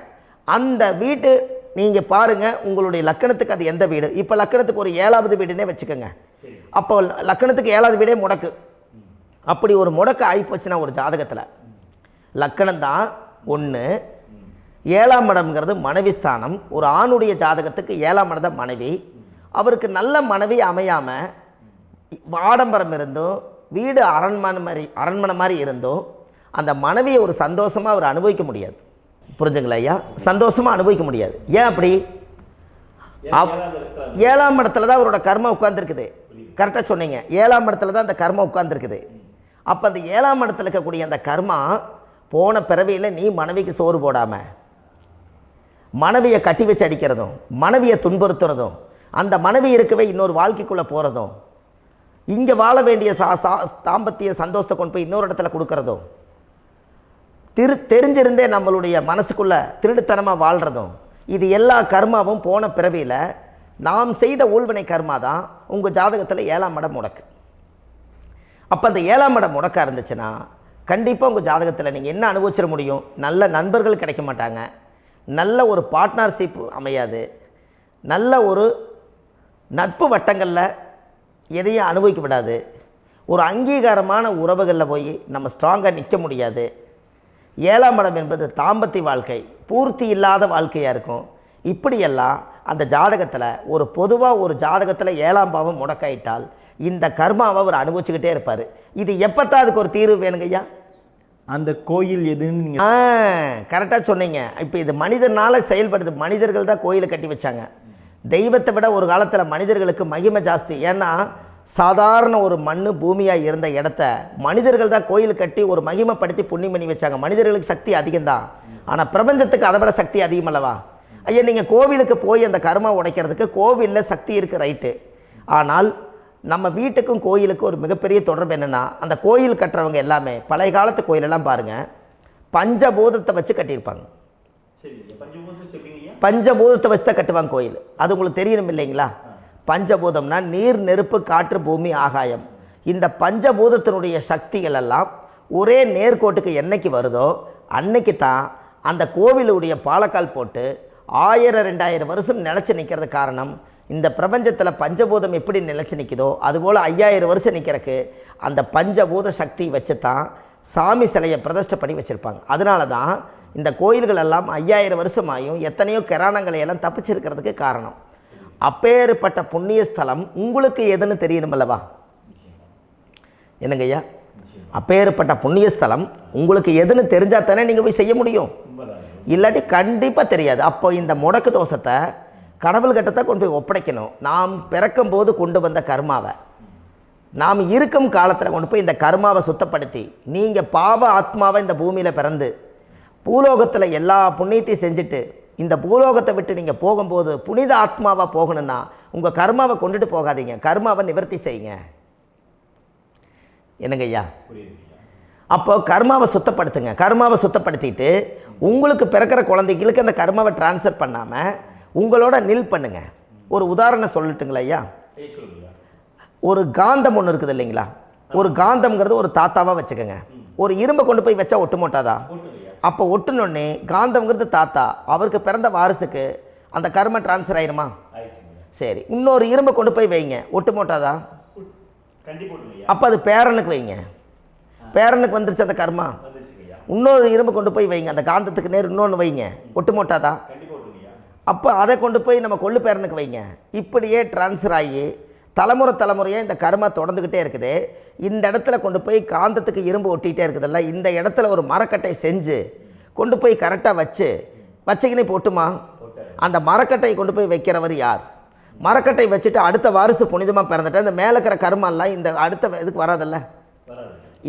அந்த வீட்டு நீங்கள் பாருங்கள், உங்களுடைய லக்கணத்துக்கு அது எந்த வீடு. இப்போ லக்கணத்துக்கு ஒரு 7வது வீடுன்னே வச்சுக்கோங்க. அப்போ லக்கணத்துக்கு 7வது வீடே முடக்கு. அப்படி ஒரு முடக்கு ஆகிப்போச்சுன்னா ஒரு ஜாதகத்தில் லக்கணம் தான் 1, 7ஆம் இடம்ங்கிறது மனைவி ஸ்தானம். ஒரு ஆணுடைய ஜாதகத்துக்கு 7ஆம் இடம் தான் மனைவி. அவருக்கு நல்ல மனைவி அமையாமல் ஆடம்பரம் இருந்தும் வீடு அரண்மனை மாதிரி இருந்தும் அந்த மனைவியை ஒரு சந்தோஷமாக அவர் அனுபவிக்க முடியாது. புரிஞ்சுங்களா ஐயா? சந்தோஷமாக அனுபவிக்க முடியாது. ஏன் அப்படி? 7ஆம் இடத்துல தான் அவரோட கர்மா உட்கார்ந்துருக்குது. கரெக்டாக சொன்னீங்க. 7ஆம் இடத்துல தான் அந்த கர்மா உட்கார்ந்துருக்குது. அப்போ அந்த 7ஆம் இடத்துல இருக்கக்கூடிய அந்த கர்மா போன பிறவியில் நீ மனைவிக்கு சோறு போடாமல் மனைவியை கட்டி வச்சு அடிக்கிறதும், மனைவியை துன்புறுத்துறதும், அந்த மனைவி இருக்கவே இன்னொரு வாழ்க்கைக்குள்ளே போகிறதும், இங்கே வாழ வேண்டிய தாம்பத்திய சந்தோஷத்தை கொண்டு போய் இன்னொரு இடத்துல கொடுக்கறதும், தெரிஞ்சிருந்தே நம்மளுடைய மனசுக்குள்ளே திருடுத்தனமாக வாழ்கிறதும், இது எல்லா கர்மாவும் போன பிறவியில் நாம் செய்த ஊழ்வினை கர்மா தான் உங்கள் ஜாதகத்தில் 7ஆம் இடம் முடக்கு. அப்போ அந்த 7ஆம் இடம் முடக்கா இருந்துச்சுன்னா கண்டிப்பாக உங்கள் ஜாதகத்தில் நீங்கள் என்ன அனுபவிச்சிட முடியும்? நல்ல நண்பர்கள் கிடைக்க மாட்டாங்க, நல்ல ஒரு பார்ட்னர்ஷிப் அமையாது, நல்ல ஒரு நட்பு வட்டங்களில் எதையும் அனுபவிக்க விடாது, ஒரு அங்கீகாரமான உறவுகளில் போய் நம்ம ஸ்ட்ராங்காக நிற்க முடியாது. 7ஆம் இடம் என்பது தாம்பத்திய வாழ்க்கை, பூர்த்தி இல்லாத வாழ்க்கையாக இருக்கும். இப்படியெல்லாம் அந்த ஜாதகத்தில் ஒரு பொதுவாக ஒரு ஜாதகத்தில் 7ஆம் பாவம் முடக்காயிட்டால் இந்த கர்மாவை அவர் அனுபவிச்சுக்கிட்டே இருப்பார். இது எப்போத்தான் அதுக்கு ஒரு தீர்வு வேணுங்கய்யா? அந்த கோயில் எதுன்னு நீங்கள் கரெக்டாக சொன்னீங்க. இப்போ இது மனிதனால் செயல்படுது. மனிதர்கள் தான் கோயிலை கட்டி வச்சாங்க. தெய்வத்தை விட ஒரு காலத்தில் மனிதர்களுக்கு மகிமை ஜாஸ்தி. ஏன்னா சாதாரண ஒரு மண் பூமியாக இருந்த இடத்த மனிதர்கள் தான் கோயில் கட்டி ஒரு மகிமைப்படுத்தி புண்ணியம் பண்ணி வச்சாங்க. மனிதர்களுக்கு சக்தி அதிகம்தான், ஆனால் பிரபஞ்சத்துக்கு அதை விட சக்தி அதிகம் அல்லவா? ஐயா, நீங்கள் கோவிலுக்கு போய் அந்த கர்மா உடைக்கிறதுக்கு கோவிலில் சக்தி இருக்குது, ரைட்டு. ஆனால் நம்ம வீட்டுக்கும் கோயிலுக்கும் ஒரு மிகப்பெரிய தொடர்பு என்னென்னா, அந்த கோயில் கட்டுறவங்க எல்லாமே பழைய காலத்து கோயிலெல்லாம் பாருங்கள், பஞ்சபூதத்தை வச்சு கட்டியிருப்பாங்க. பஞ்சபூதத்தை வச்சு தான் கட்டுவாங்க கோயில். அது உங்களுக்கு தெரியணும் இல்லைங்களா? பஞ்சபூதம்னா நீர், நெருப்பு, காற்று, பூமி, ஆகாயம். இந்த பஞ்சபூதத்தினுடைய சக்திகள் எல்லாம் ஒரே நேர்கோட்டுக்கு என்னைக்கு வருதோ அன்னைக்கு தான் அந்த கோவிலுடைய பாலக்கால் போட்டு 1000-2000 வருஷம் நிலச்சி நிற்கிறது. காரணம், இந்த பிரபஞ்சத்தில் பஞ்சபூதம் எப்படி நிலச்சி நிற்குதோ அதுபோல் 5000 வருஷம் நிற்கிறதுக்கு அந்த பஞ்சபூத சக்தி வச்சு தான் சாமி சிலையை பிரதிஷ்டை பண்ணி வச்சுருப்பாங்க. அதனால தான் இந்த கோயில்கள் எல்லாம் 5000 வருஷமாயும் எத்தனையோ கிராணங்களை எல்லாம் தப்பிச்சிருக்கிறதுக்கு காரணம். அப்பேற்பட்ட புண்ணிய ஸ்தலம் உங்களுக்கு எதுன்னு தெரியணும் அல்லவா? என்னங்க ஐயா? அப்பேற்பட்ட புண்ணிய ஸ்தலம் உங்களுக்கு எதுன்னு தெரிஞ்சால் தானே நீங்கள் போய் செய்ய முடியும், இல்லாட்டி கண்டிப்பாக தெரியாது. அப்போ இந்த முடக்கு தோஷத்தை கடவுள்கிட்ட கொண்டு போய் ஒப்படைக்கணும். நாம் பிறக்கும் போது கொண்டு வந்த கர்மாவை நாம் இருக்கும் காலத்தில் கொண்டு போய் இந்த கர்மாவை சுத்தப்படுத்தி, நீங்கள் பாவ ஆத்மாவை இந்த பூமியில் பிறந்து பூலோகத்தில் எல்லா புண்ணியத்தையும் செஞ்சுட்டு இந்த பூலோகத்தை விட்டு நீங்கள் போகும்போது புனித ஆத்மாவாக போகணுன்னா உங்கள் கர்மாவை கொண்டுட்டு போகாதீங்க, கர்மாவை நிவர்த்தி செய்யுங்க. என்னங்க ஐயா? அப்போ கர்மாவை சுத்தப்படுத்துங்க. கர்மாவை சுத்தப்படுத்திட்டு உங்களுக்கு பிறக்கிற குழந்தைகளுக்கு அந்த கர்மாவை டிரான்ஸ்ஃபர் பண்ணாமல் உங்களோட நில் பண்ணுங்க. ஒரு உதாரணம் சொல்லட்டுங்களா ஐயா? ஒரு காந்தம் ஒன்று இருக்குது இல்லைங்களா? ஒரு காந்தம்ங்கிறது ஒரு தாத்தாவாக வச்சுக்கோங்க. ஒரு இரும்பை கொண்டு போய் வச்சா ஒட்டு மோட்டாதா? அப்போ ஒட்டுனோடனே காந்தம்ங்கிறது தாத்தா, அவருக்கு பிறந்த வாரிசுக்கு அந்த கர்ம டிரான்ஸ்ஃபர் ஆயிருமா? சரி, இன்னொரு இரும்பை கொண்டு போய் வைங்க, ஒட்டு மோட்டாதா? அப்போ அது பேரனுக்கு வைங்க, பேரனுக்கு வந்துருச்சு அந்த கர்மா. இன்னொரு இரும்பை கொண்டு போய் வைங்க, அந்த காந்தத்துக்கு நேர் இன்னொன்று வைங்க, ஒட்டு மோட்டாதா? அப்போ அதை கொண்டு போய் நம்ம கொள்ளு பேரனுக்கு வைங்க. இப்படியே டிரான்ஸ்ஃபர் ஆகி தலைமுறையாக இந்த கர்மா தொடர்ந்துக்கிட்டே இருக்குது. இந்த இடத்துல கொண்டு போய் காந்தத்துக்கு இரும்பு ஒட்டிகிட்டே இருக்குதுல்ல, இந்த இடத்துல ஒரு மரக்கட்டை செஞ்சு கொண்டு போய் கரெக்டாக வச்சுக்கினே போட்டுமா? அந்த மரக்கட்டையை கொண்டு போய் வைக்கிறவர் யார்? மரக்கட்டை வச்சுட்டு அடுத்த வாரிசு புனிதமாக பிறந்துட்டு அந்த மேலே இருக்கிற கர்மாலாம் இந்த அடுத்த இதுக்கு வராதில்ல.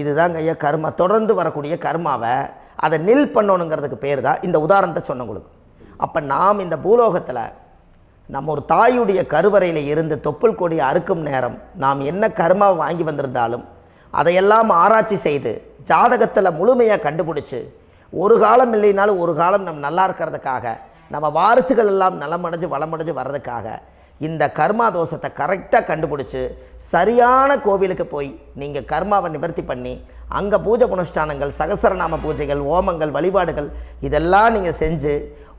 இதுதாங்க ஐயா கர்மா. தொடர்ந்து வரக்கூடிய கர்மாவை அதை நில் பண்ணணுங்கிறதுக்கு பேர் தான் இந்த உதாரணத்தை சொன்னவங்களுக்கு. அப்போ நாம் இந்த பூலோகத்தில் நம்ம ஒரு தாயுடைய கருவறையில் இருந்து தொப்புள் கொடி அறுக்கும் நேரம் நாம் என்ன கர்மாவை வாங்கி வந்திருந்தாலும் அதையெல்லாம் ஆராய்ச்சி செய்து ஜாதகத்தில் முழுமையாக கண்டுபிடிச்சி ஒரு காலம் இல்லைனாலும் ஒரு காலம் நம்ம நல்லா இருக்கிறதுக்காக, நம்ம வாரிசுகள் எல்லாம் நலமடைஞ்சு வளமடைஞ்சு வர்றதுக்காக இந்த கர்மா தோஷத்தை கரெக்டாக கண்டுபிடிச்சி சரியான கோவிலுக்கு போய் நீங்கள் கர்மாவை நிவர்த்தி பண்ணி அங்கே பூஜை புனஸ்தானங்கள், சகசரநாம பூஜைகள், ஓமங்கள், வழிபாடுகள் இதெல்லாம் நீங்கள் செஞ்சு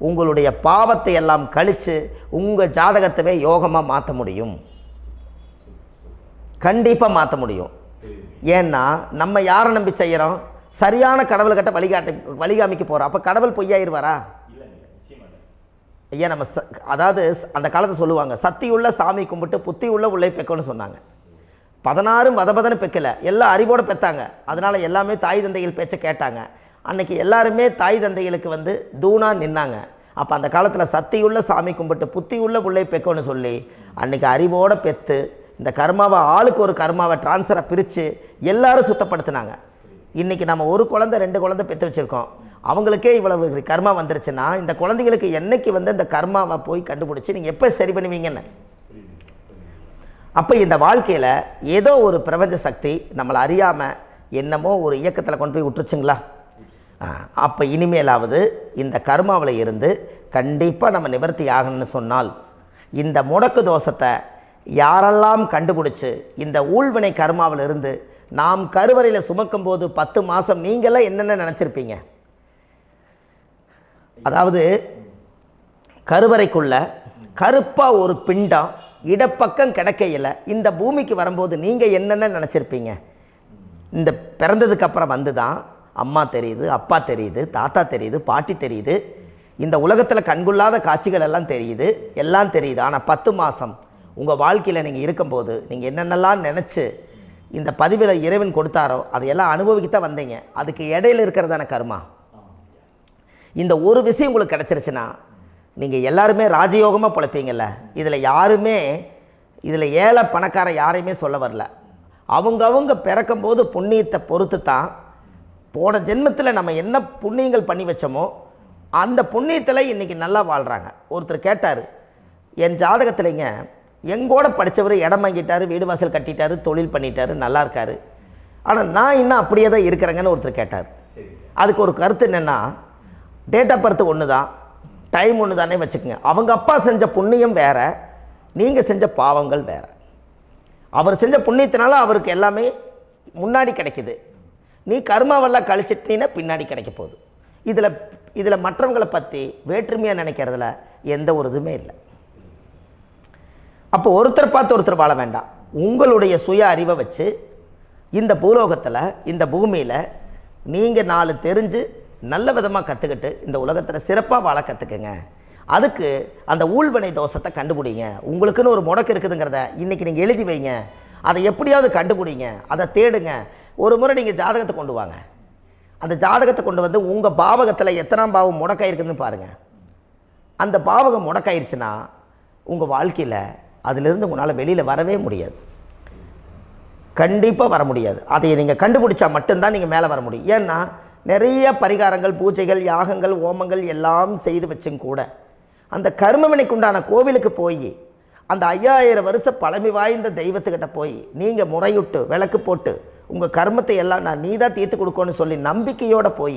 உங்களுடைய பாவத்தை எல்லாம் கழித்து உங்கள் ஜாதகத்தவே யோகமாக மாற்ற முடியும். கண்டிப்பாக மாற்ற முடியும். ஏன்னா நம்ம யாரை நம்பி செய்கிறோம்? சரியான கடவுள்கிட்ட வழிகாமிக்க போகிறோம். அப்போ கடவுள் பொய்யாயிருவாரா? ஐயா நம்ம அதாவது அந்த காலத்தை சொல்லுவாங்க, சத்தியுள்ள சாமி கும்பிட்டு புத்தி உள்ள உள்ளே பெக்கணும்னு சொன்னாங்க. 16 வதபதன்னு பெக்கலை, எல்லாம் அறிவோடு பெற்றாங்க. அதனால் எல்லாமே தாய் தந்தைகள் பேச்சை கேட்டாங்க. அன்றைக்கி எல்லாருமே தாய் தந்தைகளுக்கு தூணாக நின்னாங்க. அப்போ அந்த காலத்தில் சத்தியுள்ள சாமி கும்பிட்டு புத்தி உள்ள உள்ளே பெக்கணும்னு சொல்லி அன்றைக்கி அறிவோடு பெற்று இந்த கர்மாவை ஆளுக்கு ஒரு கர்மாவை டிரான்ஸ்ஃபரை பிரித்து எல்லாரும் சுத்தப்படுத்தினாங்க. இன்றைக்கி நம்ம ஒரு குழந்தை 2 குழந்தை பெற்று வச்சுருக்கோம். அவங்களுக்கே இவ்வளவு கர்மா வந்துருச்சுன்னா இந்த குழந்தைகளுக்கு என்னைக்கு இந்த கர்மாவை போய் கண்டுபிடிச்சி நீங்கள் எப்போ சரி பண்ணுவீங்கன்னு. அப்போ இந்த வாழ்க்கையில் ஏதோ ஒரு பிரபஞ்ச சக்தி நம்மளை அறியாமல் என்னமோ ஒரு இயக்கத்தில் கொண்டு போய் விட்டுருச்சுங்களா? அப்போ இனிமேலாவது இந்த கர்மாவில் இருந்து கண்டிப்பாக நம்ம நிவர்த்தி ஆகணும்னு சொன்னால் இந்த முடக்கு தோஷத்தை யாரெல்லாம் கண்டுபிடிச்சி இந்த ஊழ்வினை கர்மாவில் இருந்து நாம் கருவறையில் சுமக்கும் போது 10 மாதம் நீங்களாம் என்னென்ன நினச்சிருப்பீங்க? அதாவது கருவறைக்குள்ள கருப்பாக ஒரு பிண்டம் இடப்பக்கம் கிடக்கையில் இந்த பூமிக்கு வரும்போது நீங்கள் என்னென்ன நினச்சிருப்பீங்க? இந்த பிறந்ததுக்கு அப்புறம் வந்து தான் அம்மா தெரியுது, அப்பா தெரியுது, தாத்தா தெரியுது, பாட்டி தெரியுது, இந்த உலகத்தில் கண்கொள்ளாத காட்சிகள் எல்லாம் தெரியுது, எல்லாம் தெரியுது. ஆனால் 10 மாதம் உங்கள் வாழ்க்கையில் நீங்கள் இருக்கும்போது நீங்கள் என்னென்னலாம் நினச்சி இந்த பதிவில் இறைவன் கொடுத்தாரோ அதையெல்லாம் அனுபவிக்கத்தான் வந்தீங்க. அதுக்கு இடையில இருக்கிறதான கர்மா. இந்த ஒரு விஷயம் உங்களுக்கு கிடச்சிருச்சுன்னா நீங்கள் எல்லாருமே ராஜயோகமாக பிழைப்பீங்கள்ல. இதில் ஏழை பணக்கார யாரையுமே சொல்ல வரல. அவங்க பிறக்கும்போது புண்ணியத்தை பொறுத்து தான் போன ஜென்மத்தில் நம்ம என்ன புண்ணியங்கள் பண்ணி வச்சோமோ அந்த புண்ணியத்தில் இன்றைக்கி நல்லா வாழ்கிறாங்க. ஒருத்தர் கேட்டார், என் ஜாதகத்தில்ங்க எங்கூட படித்தவர் இடம் வாங்கிட்டார், வீடு வாசல் கட்டிட்டார், தொழில் பண்ணிட்டார், நல்லா இருக்கார், ஆனால் நான் இன்னும் அப்படியே தான் இருக்கிறேங்கன்னு ஒருத்தர் கேட்டார். அதுக்கு ஒரு கருத்து என்னென்னா, டேட் ஆஃப் பர்த் ஒன்று தான், டைம் ஒன்று தானே வச்சுக்கோங்க. அவங்க அப்பா செஞ்ச புண்ணியம் வேறு, நீங்கள் செஞ்ச பாவங்கள் வேறு. அவர் செஞ்ச புண்ணியத்தினால அவருக்கு எல்லாமே முன்னாடி கிடைக்குது. நீ கர்மாவெல்லாம் கழிச்சிட்டீன்னா பின்னாடி கிடைக்க போகுது. இதில் மற்றவங்களை பற்றி வேற்றுமையாக நினைக்கிறதுல எந்த ஒரு இதுவுமே இல்லை. அப்போ ஒருத்தர் பார்த்து ஒருத்தர் வாழ வேண்டாம். உங்களுடைய சுய அறிவை வச்சு இந்த பூலோகத்தில் இந்த பூமியில் நீங்கள் 4 தெரிஞ்சு நல்ல விதமாக கற்றுக்கிட்டு இந்த உலகத்தில் சிறப்பாக வாழ கற்றுக்குங்க. அதுக்கு அந்த ஊழ்வினை தோஷத்தை கண்டுபிடிங்க. உங்களுக்குன்னு ஒரு முடக்கு இருக்குதுங்கிறத இன்றைக்கி நீங்கள் எழுதி வைங்க. அதை எப்படியாவது கண்டுபிடிங்க, அதை தேடுங்க. ஒரு முறை நீங்கள் ஜாதகத்தை கொண்டு வாங்க. அந்த ஜாதகத்தை கொண்டு வந்து உங்கள் பாவகத்தில் எத்தனாம் பாவம் முடக்காயிருக்குதுன்னு பாருங்கள். அந்த பாவகம் முடக்காயிருச்சுன்னா உங்கள் வாழ்க்கையில் அதிலிருந்து உங்களால் வெளியில் வரவே முடியாது, கண்டிப்பாக வர முடியாது. அதை நீங்கள் கண்டுபிடிச்சா மட்டும்தான் நீங்கள் மேலே வர முடியும். ஏன்னா நிறைய பரிகாரங்கள், பூஜைகள், யாகங்கள், ஓமங்கள் எல்லாம் செய்து வச்சும் கூட அந்த கர்மவினைக்கு உண்டான கோவிலுக்கு போய் அந்த 5000 வருஷ பழமை வாய்ந்த தெய்வத்துக்கிட்ட போய் நீங்கள் முறையிட்டு விளக்கு போட்டு உங்கள் கர்மத்தை எல்லாம் நான் நீ தான் தீர்த்து கொடுக்கணும்னு சொல்லி நம்பிக்கையோடு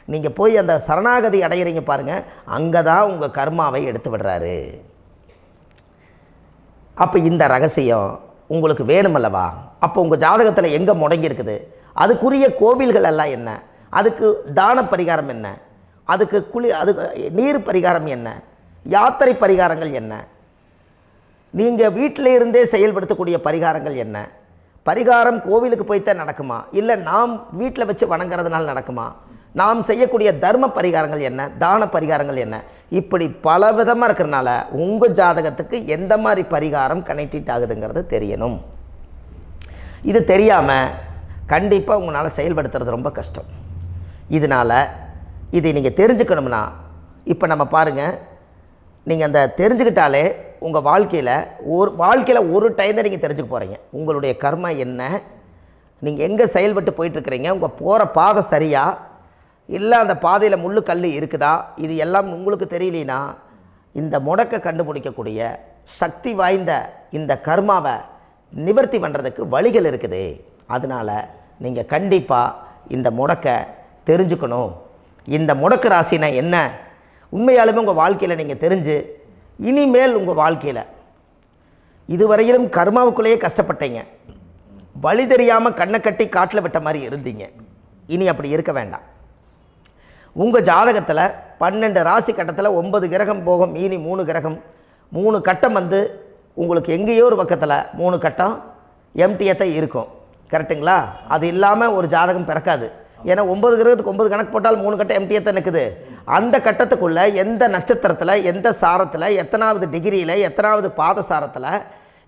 நீங்கள் போய் அந்த சரணாகதி அடையிறீங்க பாருங்கள், அங்கே தான் உங்கள் கர்மாவை எடுத்து விடுறாரு. அப்போ இந்த ரகசியம் உங்களுக்கு வேணுமல்லவா? அப்போ உங்கள் ஜாதகத்தில் எங்கே முடங்கி அதுக்குரிய கோவில்கள் எல்லாம் என்ன, அதுக்கு தான பரிகாரம் என்ன, அதுக்கு நீர் பரிகாரம் என்ன, யாத்திரை பரிகாரங்கள் என்ன, நீங்கள் வீட்டில் இருந்தே செயல்படுத்தக்கூடிய பரிகாரங்கள் என்ன, பரிகாரம் கோவிலுக்கு போய்த்தான் நடக்குமா, இல்லை நாம் வீட்டில் வச்சு வணங்குறதுனால நடக்குமா, நாம் செய்யக்கூடிய தர்ம பரிகாரங்கள் என்ன, தான பரிகாரங்கள் என்ன, இப்படி பல விதமாக இருக்கிறனால உங்கள் ஜாதகத்துக்கு எந்த மாதிரி பரிகாரம் கனெக்ட் ஆகுதுங்கிறது தெரியணும். இது தெரியாமல் கண்டிப்பாக உங்களால் செயல்படுத்துறது ரொம்ப கஷ்டம். இதனால் இதை நீங்கள் தெரிஞ்சுக்கணும்னா இப்போ நம்ம பாருங்கள், நீங்கள் அந்த தெரிஞ்சுக்கிட்டாலே உங்கள் வாழ்க்கையில் ஒரு டைம் தான் நீங்கள் தெரிஞ்சுக்க போகிறீங்க. உங்களுடைய கர்மா என்ன, நீங்கள் எங்கே செயல்பட்டு போயிட்டுருக்கிறீங்க, உங்கள் போகிற பாதை சரியா இல்லை அந்த பாதையில் முள்ளு கல் இருக்குதா, இது எல்லாம் உங்களுக்கு தெரியலனா இந்த முடக்கை கண்டுபிடிக்கக்கூடிய சக்தி வாய்ந்த இந்த கர்மாவை நிவர்த்தி பண்ணுறதுக்கு வழிகள் இருக்குது. அதனால் நீங்கள் கண்டிப்பாக இந்த முடக்கை தெரிஞ்சுக்கணும். இந்த முடக்கு ராசினா என்ன உண்மையாலுமே உங்கள் வாழ்க்கையில் நீங்கள் தெரிஞ்சு இனிமேல் உங்கள் வாழ்க்கையில் இதுவரையிலும் கர்மாவுக்குள்ளேயே கஷ்டப்பட்டீங்க, வழி தெரியாமல் கண்ணை கட்டி காட்டில் விட்ட மாதிரி இருந்தீங்க. இனி அப்படி இருக்க வேண்டாம். உங்கள் ஜாதகத்தில் 12 ராசி கட்டத்தில் 9 கிரகம் போகும், மீனி 3 கிரகம், 3 கட்டம் உங்களுக்கு எங்கேயோ ஒரு பக்கத்தில் 3 கட்டம் எம்டியாக தான் இருக்கும். கரெக்டுங்களா? அது இல்லாமல் ஒரு ஜாதகம் பிறக்காது. ஏன்னா 9 கிரகத்துக்கு 9 கணக்கு போட்டால் 3 கட்டம் எம்டியாக தான் நிற்குது. அந்த கட்டத்துக்குள்ளே எந்த நட்சத்திரத்தில், எந்த சாரத்தில், எத்தனாவது டிகிரியில், எத்தனாவது பாதசாரத்தில்,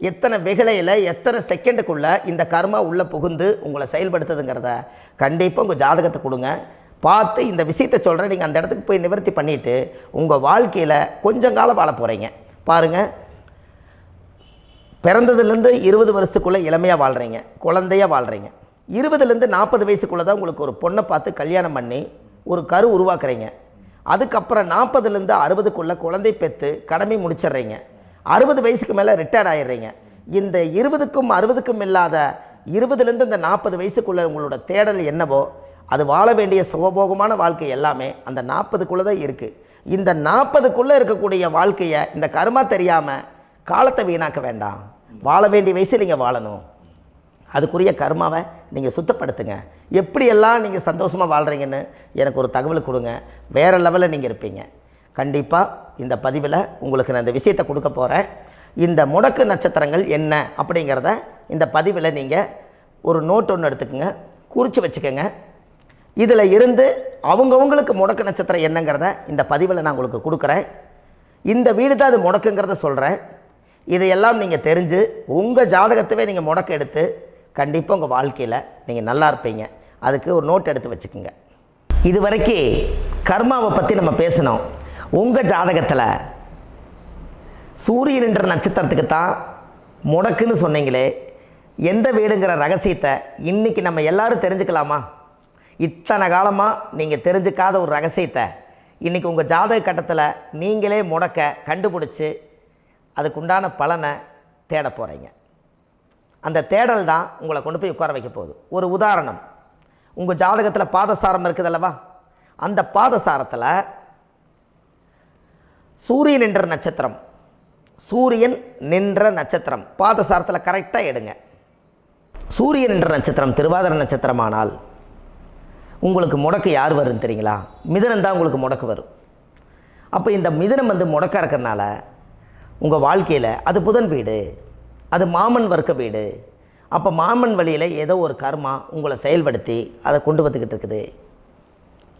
எத்தனை வெகுளையில், எத்தனை செகண்டுக்குள்ளே இந்த கர்மா உள்ளே புகுந்து உங்களை செயல்படுத்துதுங்கிறத கண்டிப்பாக உங்கள் ஜாதகத்தை கொடுங்க. பார்த்து இந்த விஷயத்தை சொல்கிறேன், நீங்கள் அந்த இடத்துக்கு போய் நிவர்த்தி பண்ணிவிட்டு உங்கள் வாழ்க்கையில் கொஞ்சம் காலம் வாழ போகிறீங்க. பாருங்கள், பிறந்ததுலேருந்து 20 வருஷத்துக்குள்ளே இளமையாக வாழ்கிறீங்க, குழந்தையாக வாழ்கிறீங்க. 20லேருந்து 40 வயசுக்குள்ளே தான் உங்களுக்கு ஒரு பொண்ணை பார்த்து கல்யாணம் பண்ணி ஒரு கரு உருவாக்குறீங்க. அதுக்கப்புறம் 40லேருந்து 60க்குள்ளே குழந்தை பெற்று கடமை முடிச்சிடுறீங்க. 60 வயசுக்கு மேலே ரிட்டையர்ட் ஆகிடுறீங்க. இந்த 20க்கும் 60க்கும் இல்லாத 20லேருந்து இந்த 40 வயசுக்குள்ளே உங்களோட தேடல் என்னவோ அது வாழ வேண்டிய சுகபோகமான வாழ்க்கை எல்லாமே அந்த 40க்குள்ளே தான் இருக்குது. இந்த 40க்குள்ளே இருக்கக்கூடிய வாழ்க்கையை இந்த கர்மா தெரியாமல் காலத்தை வீணாக்க வேண்டாம். வாழ வேண்டிய வயசில் நீங்கள் வாழணும். அதுக்குரிய கர்மாவை நீங்கள் சுத்தப்படுத்துங்க. எப்படியெல்லாம் நீங்கள் சந்தோஷமாக வாழ்கிறீங்கன்னு எனக்கு ஒரு தகவல் கொடுங்க. வேறு லெவலில் நீங்கள் இருப்பீங்க. கண்டிப்பாக இந்த பதிவில் உங்களுக்கு நான் இந்த விஷயத்தை கொடுக்க போகிறேன். இந்த முடக்கு நட்சத்திரங்கள் என்ன அப்படிங்கிறத இந்த பதிவில் நீங்கள் ஒரு நோட் ஒன்று எடுத்துக்கோங்க, குறித்து வச்சுக்கோங்க. இதில் இருந்து அவங்கவுங்களுக்கு முடக்கு நட்சத்திரம் என்னங்கிறத இந்த பதிவில் நான் உங்களுக்கு கொடுக்குறேன். இந்த வீடு தான் அது முடக்குங்கிறத சொல்கிறேன். இதையெல்லாம் நீங்கள் தெரிஞ்சு உங்கள் ஜாதகத்தவே நீங்கள் முடக்கு எடுத்து கண்டிப்பாக உங்கள் வாழ்க்கையில் நீங்கள் நல்லா இருப்பீங்க. அதுக்கு ஒரு நோட் எடுத்து வச்சுக்கோங்க. இது வரைக்கும் கர்மாவை பற்றி நம்ம பேசினோம். உங்கள் ஜாதகத்தில் சூரியன் என்ற நட்சத்திரத்துக்கு தான் முடக்குன்னு சொன்னீங்களே, எந்த வீடுங்கிற ரகசியத்தை இன்றைக்கி நம்ம எல்லோரும் தெரிஞ்சுக்கலாமா? இத்தனை காலமாக நீங்கள் தெரிஞ்சுக்காத ஒரு ரகசியத்தை இன்றைக்கி உங்கள் ஜாதக கட்டத்தில் நீங்களே முடக்க கண்டுபிடிச்சி அதுக்குண்டான பலனை தேட போகிறீங்க. அந்த தேடல் தான் உங்களை கொண்டு போய் உட்கார வைக்க போகுது. ஒரு உதாரணம், உங்கள் ஜாதகத்தில் பாதசாரம் இருக்குது அல்லவா? அந்த பாதசாரத்தில் சூரியன் என்ற நட்சத்திரம், சூரியன் நின்ற நட்சத்திரம் பாதசாரத்தில் கரெக்டாக எடுங்க. சூரியன் என்ற நட்சத்திரம் திருவாதிரை நட்சத்திரமானால் உங்களுக்கு முடக்கு யார் வரும்னு தெரியுங்களா? மிதுனம் தான் உங்களுக்கு முடக்கு வரும். அப்போ இந்த மிதுனம் முடக்க இருக்கிறனால உங்கள் வாழ்க்கையில் அது புதன் வீடு, அது மாமன் வர்க்க வீடு. அப்போ மாமன் வழியில் ஏதோ ஒரு கர்மா உங்களை செயல்படுத்தி அதை கொண்டு வந்துக்கிட்டு இருக்குது.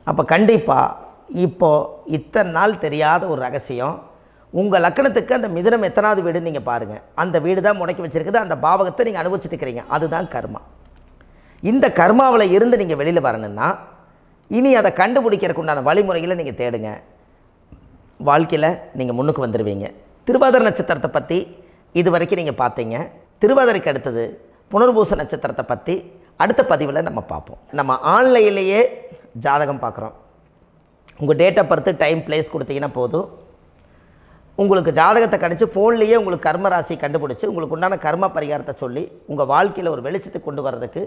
அப்போ கண்டிப்பாக இப்போது இத்தனை நாள் தெரியாத ஒரு ரகசியம், உங்கள் லக்கணத்துக்கு அந்த மிதுனம் எத்தனாவது வீடுன்னு நீங்கள் பாருங்கள். அந்த வீடு தான் முடக்கி வச்சுருக்குது. அந்த பாவகத்தை நீங்கள் அனுபவிச்சுட்டு இருக்கிறீங்க. அதுதான் கர்மா. இந்த கர்மாவில் இருந்து நீங்கள் வெளியில் வரணுன்னா இனி அதை கண்டுபிடிக்கிறதுக்கு உண்டான வழிமுறைகளை நீங்கள் தேடுங்க. வாழ்க்கையில் நீங்கள் முன்னுக்கு வந்துடுவீங்க. திருவாதிரை நட்சத்திரத்தை பற்றி இது வரைக்கும் நீங்கள் பார்த்தீங்க. திருவாதிரைக்கு அடுத்தது புனர்பூச நட்சத்திரத்தை பற்றி அடுத்த பதிவில் நம்ம பார்ப்போம். நம்ம ஆன்லைன்லேயே ஜாதகம் பார்க்குறோம். உங்கள் date of birth, time, place கொடுத்தீங்கன்னா போதும். உங்களுக்கு ஜாதகத்தை கணிச்சு ஃபோன்லேயே உங்களுக்கு கர்ம ராசி கண்டுபிடிச்சி உங்களுக்கு உண்டான கர்ம பரிகாரத்தை சொல்லி உங்கள் வாழ்க்கையில் ஒரு வெளிச்சத்தை கொண்டு வர்றதுக்கு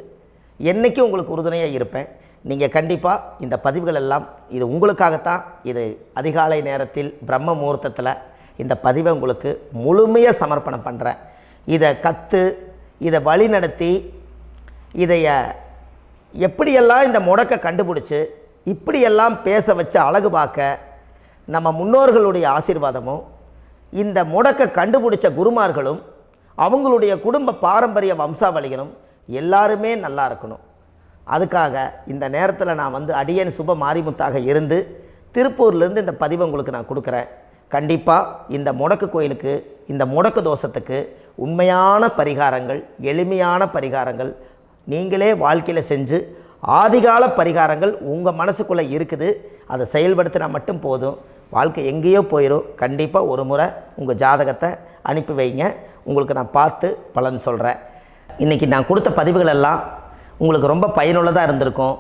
என்றைக்கும் உங்களுக்கு உறுதுணையாக இருப்பேன். நீங்கள் கண்டிப்பாக இந்த பதிவுகள் எல்லாம் இது உங்களுக்காகத்தான். இது அதிகாலை நேரத்தில் பிரம்ம முகூர்த்தத்தில் இந்த பதிவை உங்களுக்கு முழுமையாக சமர்ப்பணம் பண்ணுறேன். இதை கற்று இதை வழி நடத்தி இதைய எப்படியெல்லாம் இந்த முடக்கை கண்டுபிடிச்சி இப்படியெல்லாம் பேச வச்சு அழகு பார்க்க நம்ம முன்னோர்களுடைய ஆசீர்வாதமும் இந்த முடக்கை கண்டுபிடிச்ச குருமார்களும் அவங்களுடைய குடும்ப பாரம்பரிய வம்சாவளிகளும் எல்லாருமே நல்லா இருக்கணும். அதுக்காக இந்த நேரத்தில் நான் அடியேன் சுப மாரிமுத்தாக இருந்து திருப்பூர்லேருந்து இந்த பதிவை உங்களுக்கு நான் கொடுக்குறேன். கண்டிப்பாக இந்த முடக்கு கோயிலுக்கு, இந்த முடக்கு தோஷத்துக்கு உண்மையான பரிகாரங்கள், எளிமையான பரிகாரங்கள் நீங்களே வாழ்க்கையில் செஞ்சு ஆதிகால பரிகாரங்கள் உங்கள் மனசுக்குள்ளே இருக்குது. அதை செயல்படுத்தினா மட்டும் போதும். வாழ்க்கை எங்கேயோ போயிடும். கண்டிப்பாக ஒரு முறை உங்கள் ஜாதகத்தை அனுப்பி வைங்க. உங்களுக்கு நான் பார்த்து பலன் சொல்கிறேன். இன்றைக்கி நான் கொடுத்த பதிவுகள் எல்லாம் உங்களுக்கு ரொம்ப பயனுள்ளதாக இருந்திருக்கும்.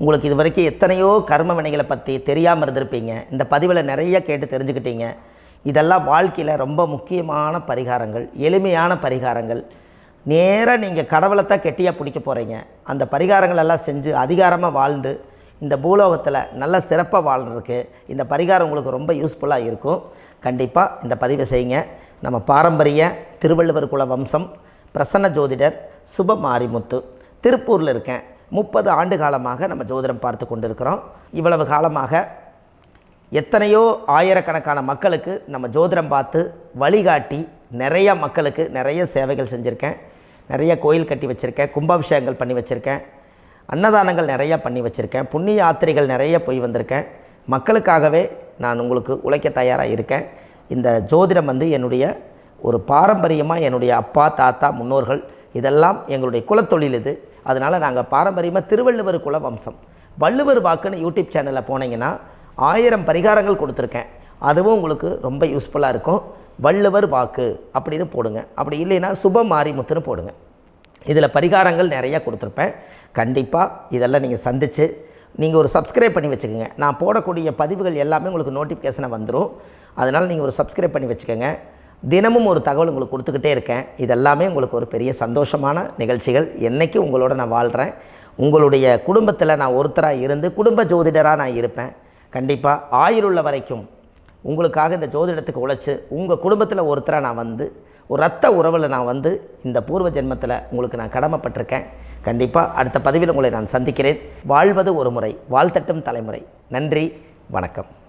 உங்களுக்கு இது வரைக்கும் எத்தனையோ கர்ம வினைகளை பற்றி தெரியாமல் இருந்திருப்பீங்க. இந்த பதிவில் நிறைய கேட்டு தெரிஞ்சுக்கிட்டீங்க. இதெல்லாம் வாழ்க்கையில் ரொம்ப முக்கியமான பரிகாரங்கள், எளிமையான பரிகாரங்கள். நேராக நீங்கள் கடவுளைத்தான் கெட்டியாக பிடிக்க போகிறீங்க. அந்த பரிகாரங்கள் எல்லாம் செஞ்சு அதிகாரமாக வாழ்ந்து இந்த பூலோகத்தில் நல்ல சிறப்பாக வாழ்கிறதுக்கு இந்த பரிகாரம் உங்களுக்கு ரொம்ப யூஸ்ஃபுல்லாக இருக்கும். கண்டிப்பாக இந்த பதிவை செய்யுங்க. நம்ம பாரம்பரிய திருவள்ளுவர் குல வம்சம், பிரசன்ன ஜோதிடர் சுப மாரிமுத்து, திருப்பூரில் இருக்கேன். 30 ஆண்டு காலமாக நம்ம ஜோதிடம் பார்த்து கொண்டு இருக்கிறோம். இவ்வளவு காலமாக எத்தனையோ ஆயிரக்கணக்கான மக்களுக்கு நம்ம ஜோதிடம் பார்த்து வழிகாட்டி நிறைய மக்களுக்கு நிறைய சேவைகள் செஞ்சுருக்கேன். நிறைய கோயில் கட்டி வச்சுருக்கேன், கும்பாபிஷேகங்கள் பண்ணி வச்சுருக்கேன், அன்னதானங்கள் நிறையா பண்ணி வச்சுருக்கேன், புண்ணிய யாத்திரைகள் நிறைய போய் வந்திருக்கேன். மக்களுக்காகவே நான் உங்களுக்கு உழைக்க தயாராக இருக்கேன். இந்த ஜோதிடம் என்னுடைய ஒரு பாரம்பரியமாக என்னுடைய அப்பா, தாத்தா, முன்னோர்கள் இதெல்லாம் எங்களுடைய குலத்தொழில் இது. அதனால் நாங்கள் பாரம்பரியமாக திருவள்ளுவர் குல வம்சம். வள்ளுவர் வாக்குன்னு யூடியூப் சேனலில் போனீங்கன்னா 1000 பரிகாரங்கள் கொடுத்துருக்கேன். அதுவும் உங்களுக்கு ரொம்ப யூஸ்ஃபுல்லாக இருக்கும். வள்ளுவர் வாக்கு அப்படின்னு போடுங்க. அப்படி இல்லைன்னா சுப மாரிமுத்துன்னு போடுங்க. இதில் பரிகாரங்கள் நிறையா கொடுத்துருப்பேன். கண்டிப்பாக இதெல்லாம் நீங்கள் சந்தித்து நீங்கள் ஒரு சப்ஸ்கிரைப் பண்ணி வச்சுக்கோங்க. நான் போடக்கூடிய பதிவுகள் எல்லாமே உங்களுக்கு நோட்டிஃபிகேஷனை வந்துடும். அதனால் நீங்கள் ஒரு சப்ஸ்கிரைப் பண்ணி வச்சுக்கோங்க. தினமும் ஒரு தகவல் உங்களுக்கு கொடுத்துக்கிட்டே இருக்கேன். இதெல்லாமே உங்களுக்கு ஒரு பெரிய சந்தோஷமான நிகழ்ச்சிகள். என்றைக்கும் உங்களோட நான் வாழ்கிறேன். உங்களுடைய குடும்பத்தில் நான் ஒருத்தராக இருந்து குடும்ப ஜோதிடராக நான் இருப்பேன். கண்டிப்பாக ஆயுளுள்ள வரைக்கும் உங்களுக்காக இந்த ஜோதிடத்துக்கு உழைச்சி உங்கள் குடும்பத்தில் ஒருத்தராக நான் வந்து ஒரு ரத்த உறவில் நான் வந்து இந்த பூர்வ ஜென்மத்தில் உங்களுக்கு நான் கடமைப்பட்டிருக்கேன். கண்டிப்பாக அடுத்த பதிவில் உங்களை நான் சந்திக்கிறேன். வாழ்வது ஒரு முறை, வாழ்த்தட்டும் தலைமுறை. நன்றி, வணக்கம்.